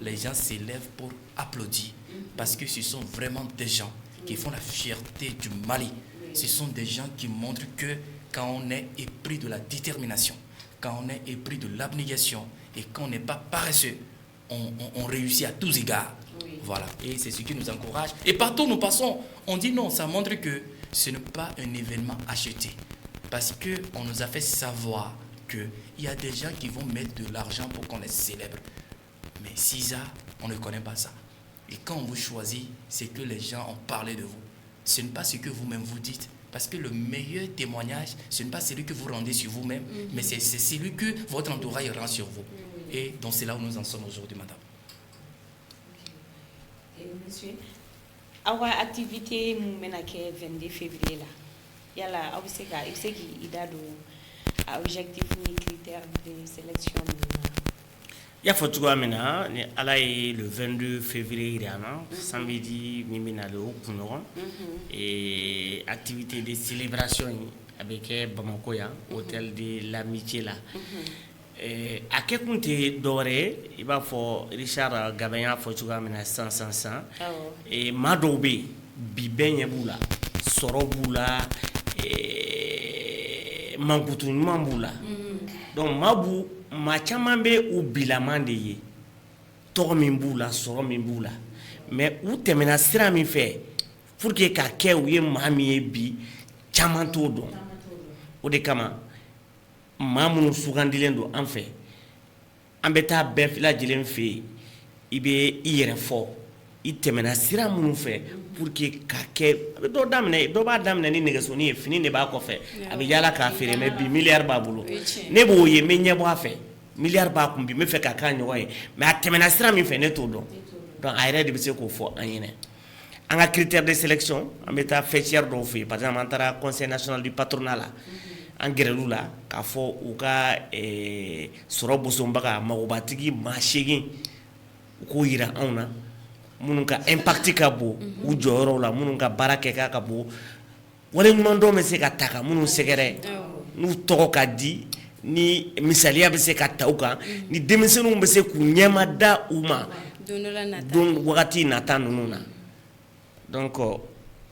les gens s'élèvent pour applaudir. Parce que ce sont vraiment des gens qui font la fierté du Mali. Ce sont des gens qui montrent que quand on est épris de la détermination, quand on est épris de l'abnégation et quand on n'est pas paresseux, on réussit à tous égards. Oui. Voilà, et c'est ce qui nous encourage. Et partout où nous passons, on dit non, ça montre que ce n'est pas un événement acheté. Parce qu'on nous a fait savoir qu'il y a des gens qui vont mettre de l'argent pour qu'on les célèbre. Mais CISA, on ne connaît pas ça. Et quand on vous choisit, c'est que les gens ont parlé de vous. Ce n'est pas ce que vous-même vous dites. Parce que le meilleur témoignage, ce n'est pas celui que vous rendez sur vous-même, mais c'est celui que votre entourage rend sur vous. Et donc c'est là où nous en sommes aujourd'hui, madame. Et monsieur, avoir activité mena ke 22 février là. Yala obseka ibseki idado objectif ni critères de sélection. Il y a photo amena ni alaye le 22 février yana samedi mimina le okuno et activité de célébration avec Bamako ya hôtel de l'amitié là. A quel point doré il va faut Richard Gabanya photo amena 100 et Madobe bibenye bula sorobula et mankutu mambula donc mabu ma caman bɛ u bilaman de ye tɔgɔ min b'u la sɔrɔ min b'u la mais u tɛmɛna sira min fɛ pour que ka kɛ u ye maa min ye bi caman t'o dɔn o de kama maa minnu sugandilen don an fɛ an bɛ taa bɛɛ lajɛlen fɛ yen i bɛ i yɛrɛ fɔ i tɛmɛna sira minnu fɛ pour que ka kɛ a bɛ dɔ b'a daminɛ ni nɛgɛsoni ye fini de b'a kɔfɛ a bɛ yala k'a feere mais bi miliyari b'a bolo ne b'o ye n bɛ ɲɛ bɔ a fɛ miliyari b'a kun bi n bɛ fɛ ka k'a ɲɔgɔn ye mais a tɛmɛna sira min fɛ ne t'o dɔn donc a yɛrɛ de bɛ se k'o fɔ an ɲɛna an ka critère de sélection an bɛ taa fêtière dɔw fɛ yen par exemple an taara conseil national du patronat la an gɛrɛl'u la k'a fɔ u ka sɔrɔ bosonbaga magobatigi maa 8 u k'o jira anw na minnu ka impact ka bon u jɔyɔrɔw la minnu ka baara kɛ ka bon wale ɲuman dɔn bɛ se ka ta ka minnu sɛgɛrɛ n'u tɔgɔ ka di ni misaliya bɛ se ka ta u kan ni denmisɛnninw bɛ se k'u ɲɛma da u ma don wagati nata ninnu na donc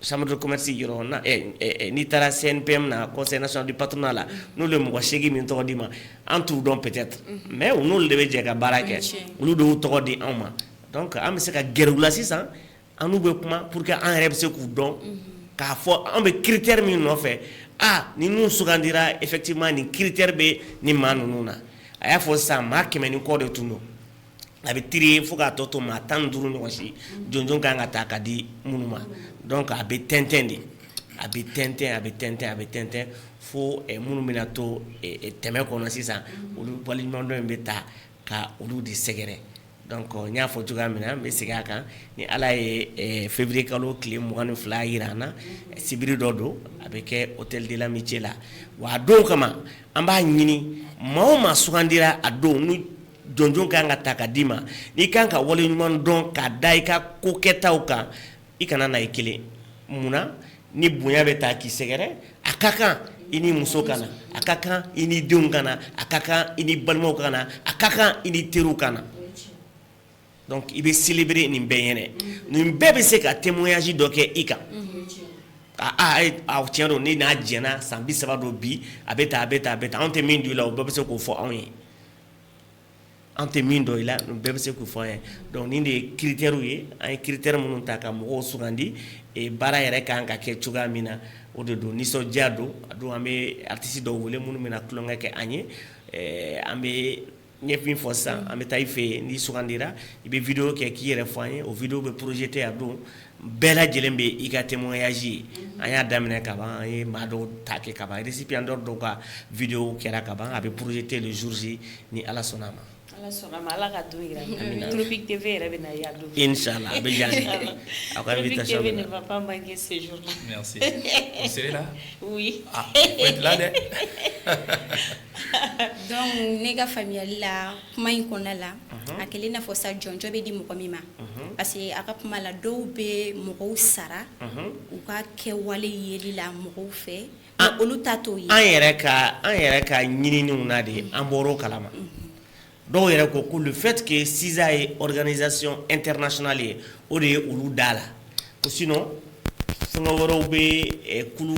chambre de commerce yɔrɔ na n'i taara CNPM na conseil national du patronat la n'olu ye mɔgɔ 8 min tɔgɔ di ma an t'u dɔn peut-être mais u n'olu de bɛ jɛ ka baara kɛ olu de y'u tɔgɔ di anw ma donc an bɛ se ka gɛrɛ u la sisan an n'u bɛ kuma pour que an yɛrɛ bɛ se k'u dɔn k'a fɔ an bɛ critère min nɔfɛ ni ninnu sugandira effectivement ni critère bɛ ni maa ninnu na a y'a fɔ sisan maa 100 ni kɔ de tun don a bɛ tiri fo k'a tɔ to maa 15 ɲɔgɔn si jɔnjɔn kan ka taa ka di minnu ma donc a bɛ tɛntɛn de a bɛ tɛntɛn fo minnu bɛna to tɛmɛ kɔnɔ sisan olu waleɲumandɔn in bɛ ta ka olu de sɛgɛrɛ donc n y'a fɔ cogoya min na n bɛ segin a kan ni ala ye février kalo tile 22 jira an na sibiri dɔ don a bɛ kɛ hôtel de l'amitié la wa a don kama an b'a ɲini maa o maa sugandira a don ni jɔnjɔn kan ka ta ka d'i ma n'i kan ka waleɲuman dɔn k'a da i ka ko kɛtaw kan i kana na i kelen munna ni bonya bɛ taa k'i sɛgɛrɛ a ka kan i ni muso kana a ka kan i ni denw kana a ka kan i ni balimaw kana a ka kan i ni teriw kana donc i bɛ célébrer nin bɛɛ ɲɛnɛ nin bɛɛ bɛ se ka témoignage dɔ kɛ i kan tiɲɛ don ni n'a jɛna san 30 don bi a bɛ tan anw tɛ min don i la o bɛɛ bɛ se k'o fɔ anw ye an tɛ min dɔn i la nin bɛɛ bɛ se k'o fɔ an ye donc nin de ye critères ye an ye critères minnu ta ka mɔgɔw sugandi baara yɛrɛ kan ka kɛ cogoya min na o de don nisɔndiya don a don an bɛ artiste dɔw wele minnu bɛna tulonkɛ kɛ an ye an bɛ ɲɛfin fɔ sisan an bɛ taa i fɛ yen n'i sugandira i bɛ vidéo kɛ k'i yɛrɛ fɔ an ye o vidéo bɛ projeté a don bɛɛ lajɛlen bɛ i ka témoignage ye an y'a daminɛ ka ban an ye maa dɔw ta kɛ ka ban récipiendaire dɔw ka vidéo kɛra ka ban a bɛ projeté le jour J ni ala sɔnna a ma. Ala ka don yira Tropique TV yɛrɛ bɛ na y'a don. Inch'Allah a bɛ diya n ye aw ka invitation Tropique TV ne va pas manquer ce jour-là. Merci. Vous serez là? Oui. Ah, vous êtes là, dɛ. Donc ne ka faamuyali la kuma in kɔnɔna la a kɛlen n'a fɔ sa jɔnjɔ bɛ di mɔgɔ min ma parce que a ka kuma la dɔw bɛ mɔgɔw sara u ka kɛwale yeli la mɔgɔw fɛ mais olu ta t'o ye. an yɛrɛ ka ɲinininw na de an bɔr'o kalama dɔw yɛrɛ ko le fait que SISA ye organisation internationale ye o de ye olu da la ko sinon fɛngɛ wɛrɛw bɛ kulu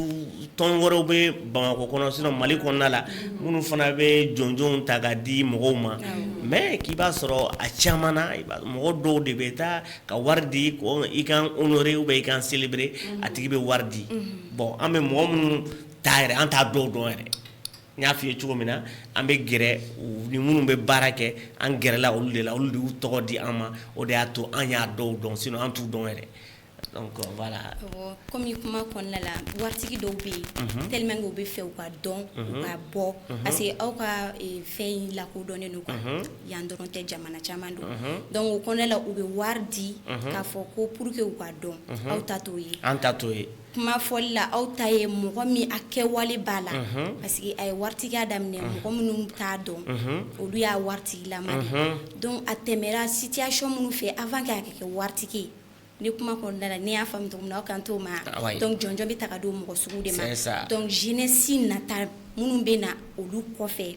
tɔn wɛrɛw bɛ Bamakɔ kɔnɔ sinon Mali kɔnɔna la minnu fana bɛ jɔnjɔnw ta ka di mɔgɔw ma mais k'i b'a sɔrɔ a caman na mɔgɔ dɔw de bɛ taa ka wari di ko i kan honorer ou bien i kan célébrer a tigi bɛ wari di bon an bɛ mɔgɔ minnu ta yɛrɛ an t'a dɔw dɔn yɛrɛ n y'a f'i ye cogo min na an bɛ gɛrɛ ni minnu bɛ baara kɛ an gɛrɛla olu de la olu de y'u tɔgɔ di an ma o de y'a to an y'a dɔw dɔn sinon an t'u dɔn yɛrɛ donc voilà. Comme kuma kɔnɔna la waritigi dɔw bɛ yen tellement que u bɛ fɛ u ka dɔn u ka bɔ parce que aw ka fɛn lakodɔnnen don quoi yan dɔrɔn tɛ jamana caman don donc o kɔnɔna la u bɛ wari di k'a fɔ ko pour que u ka dɔn aw ta t'o ye. an ta t'o ye. kuma fɔli la aw ta ye mɔgɔ min a kɛwale b'a la parce que a ye waritigiya daminɛ mɔgɔ minnu t'a dɔn olu y'a waritigilama de donc a tɛmɛra situation minnu fɛ avant que a ka kɛ waritigi ye. Ni kuma kɔnɔna la ni y'a faamu cogo min na aw kan t'o ma donc jɔnjɔn bɛ ta ka di o mɔgɔ sugu de ma donc jeunesse nata minnu bɛ na olu kɔfɛ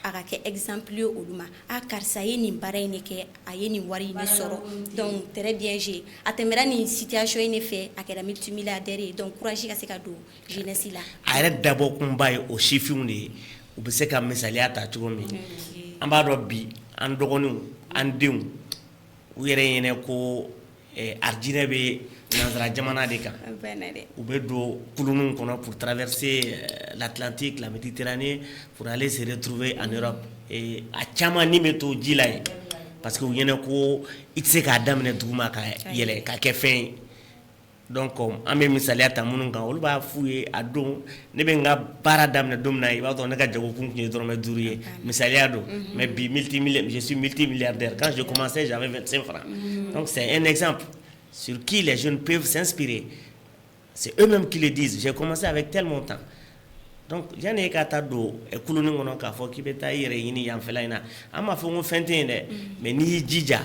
a ka kɛ exemple ye olu ma a karisa ye nin baara in de kɛ a ye nin wari in de sɔrɔ donc très bien joué a tɛmɛra nin situation in de fɛ a kɛra multimilliardaire ye donc courage ka se ka don jeunesse la. a yɛrɛ dabɔ kunba ye o sifinw de ye u bɛ se ka misaliya ta cogo min an b'a dɔn bi an dɔgɔninw an denw u yɛrɛ ɲɛnɛ ko arjinɛ bɛ nanzara jamana de kan u bɛ don kulunun kɔnɔ pour traverser l'Atlantique la Méditerranée pour aller se retrouver en Europe a caman ni bɛ to ji la yen parce que u ɲɛnɛ ko i tɛ se k'a daminɛ duguma ka yɛlɛ ka kɛ fɛn ye donc an bɛ misaliya ta minnu kan olu b'a f'u ye a don ne bɛ n ka baara daminɛ don min na i b'a dɔn ne ka jagokun tun ye dɔrɔmɛ 5 ye misaliya don mais bi je suis multimilliardaire quand je commençais j'avais 25 francs donc c'est un exemple sur qui les jeunes peuvent s'inspirer c'est eux-mêmes qui le disent j'ai commencé avec tel montant donc yanni e ka taa don kulunin kɔnɔ k'a fɔ k'i bɛ taa i yɛrɛ ɲini yanfɛla in na an m'a fɔ ko fɛn tɛ yen dɛ mais n'i y'i jija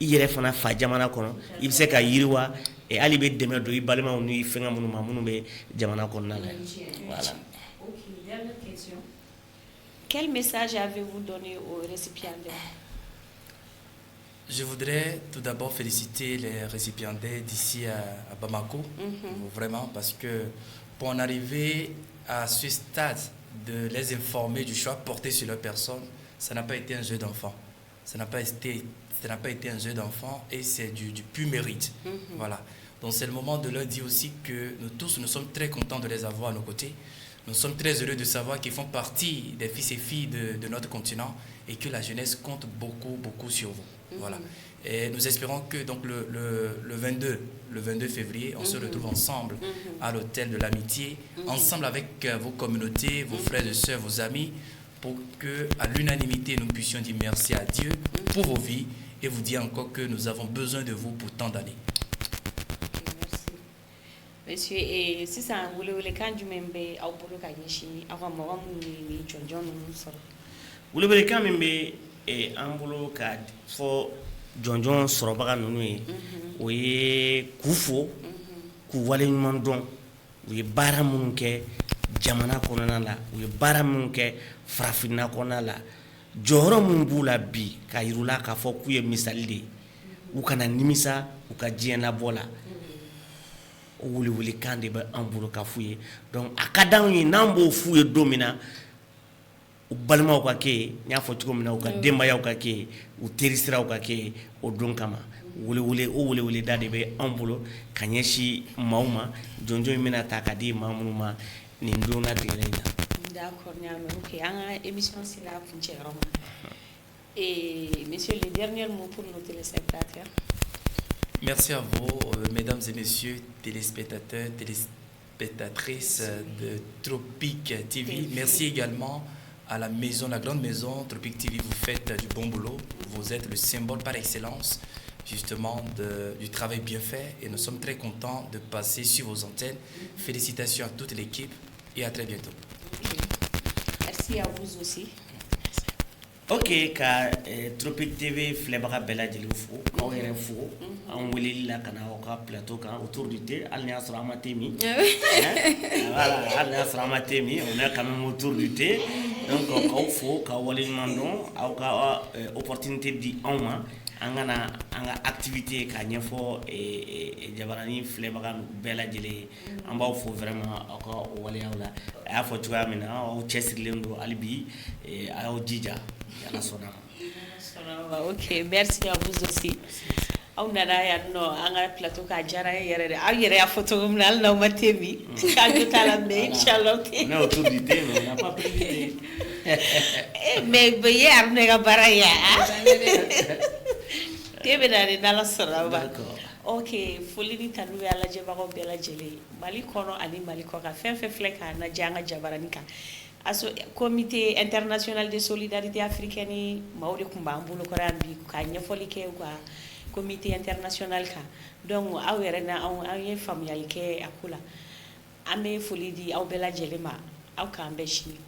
i yɛrɛ fana fa jamana kɔnɔ i bɛ se ka yiriwa hali bɛ dɛmɛ don i balimaw ni fɛngɛ minnu ma minnu bɛ jamana kɔnɔna la voilà. Quel message avez-vous donné aux récipiendaires? Je voudrais tout d'abord féliciter les récipiendaires d'ici à Bamako, vraiment, parce que pour en arriver à ce stade de les informer du choix porté sur leur personne, ça n'a pas été un jeu d'enfant. Ça n'a pas été un jeu d'enfant et c'est du pur mérite. Voilà. Donc c'est le moment de leur dire aussi que nous tous, nous sommes très contents de les avoir à nos côtés. Nous sommes très heureux de savoir qu'ils font partie des fils et filles de notre continent et que la jeunesse compte beaucoup, beaucoup sur vous. Voilà. Et nous espérons que donc le 22 février, on se retrouve ensemble à l'hôtel de l'amitié, ensemble avec vos communautés, vos frères et sœurs, vos amis, pour qu'à l'unanimité, nous puissions dire merci à Dieu pour vos vies et vous dire encore que nous avons besoin de vous pour tant d'années. Monsieur, et si ça vous voulez quand du même be au bolo ka nyishi awa mo ni jonjon no so wule bele kan min be an bolo ka fo jonjon sɔrɔbaga ninnu ye o ye k'u fo k'u waleɲuman dɔn u ye baara minnu kɛ jamana kɔnɔna la u ye baara minnu kɛ farafinna kɔnɔna la jɔyɔrɔ minnu b'u la bi ka yir'u la k'a fɔ k'u ye misali de ye u kana nimisa u ka diɲɛ labɔ la o wuli-wulikan de bɛ an bolo ka f'u ye donc a ka d'anw ye n'an b'o f'u ye don min na u balimaw ka kɛ yen n y'a fɔ cogo min na u ka denbayaw ka kɛ yen u teri siraw ka kɛ yen o don kama wele-weleda de bɛ an bolo ka ɲɛsin maaw ma jɔnjɔn in bɛna ta ka di maa minnu ma nin don latigɛlen in na. D'accord, ok, an ka émission sera kuncɛyɔrɔ ma. Et monsieur, les derniers mots pour nos téléspectateurs. Merci à vous, mesdames et messieurs, téléspectateurs, téléspectatrices de Tropique TV. Merci également à la maison, la grande maison Tropique TV. Vous faites du bon boulot. Vous êtes le symbole par excellence, justement, du travail bien fait. Et nous sommes très contents de passer sur vos antennes. Félicitations à toute l'équipe et à très bientôt. Merci à vous aussi. Ok, ka Tropic TV filɛbaga bɛɛ lajɛlen fo k'aw yɛrɛ fo an weleli la ka na aw ka plateau kan autour du thé hali ni y'a sɔrɔ an ma thé min voilà hali ni y'a sɔrɔ an ma thé min on est quand même autour du thé donc k'aw fo k'aw waleɲuman dɔn aw ka opportunité di anw ma an kana an ka activité k'a ɲɛfɔ Jabaranin filɛbaga bɛɛ lajɛlen ye an b'aw fo vraiment aw ka o waleyaw la a y'a fɔ cogoya min na aw cɛsirilen don hali bi a y'aw jija. Ok, merci à vous aussi. Aw nana yan nɔ an ka plateau k'a diyara n ye yɛrɛ de aw yɛrɛ y'a fɔ cogo min na hali n'aw ma thé min k'a jo t'a la mais inchallah thé. On est autour du thé mais on n'a pas pris du thé. Mais ye Aruna ka baara ye thé bɛ na de n'Ala sɔnna ma. Ok, foli ni tanu bɛ a lajɛbagaw bɛɛ lajɛlen Mali kɔnɔ ani Mali kɔ kan fɛn fɛn filɛ k'a lajɛ an ka Jabaranin kan. Comité international de solidarité africaine maaw de tun b'an bolo kɔrɔ yan bi ka ɲɛfɔli kɛ u ka comité international kan donc aw yɛrɛ na aw ye faamuyali kɛ a ko la an bɛ foli di aw bɛɛ lajɛlen ma aw k'an bɛɛ sini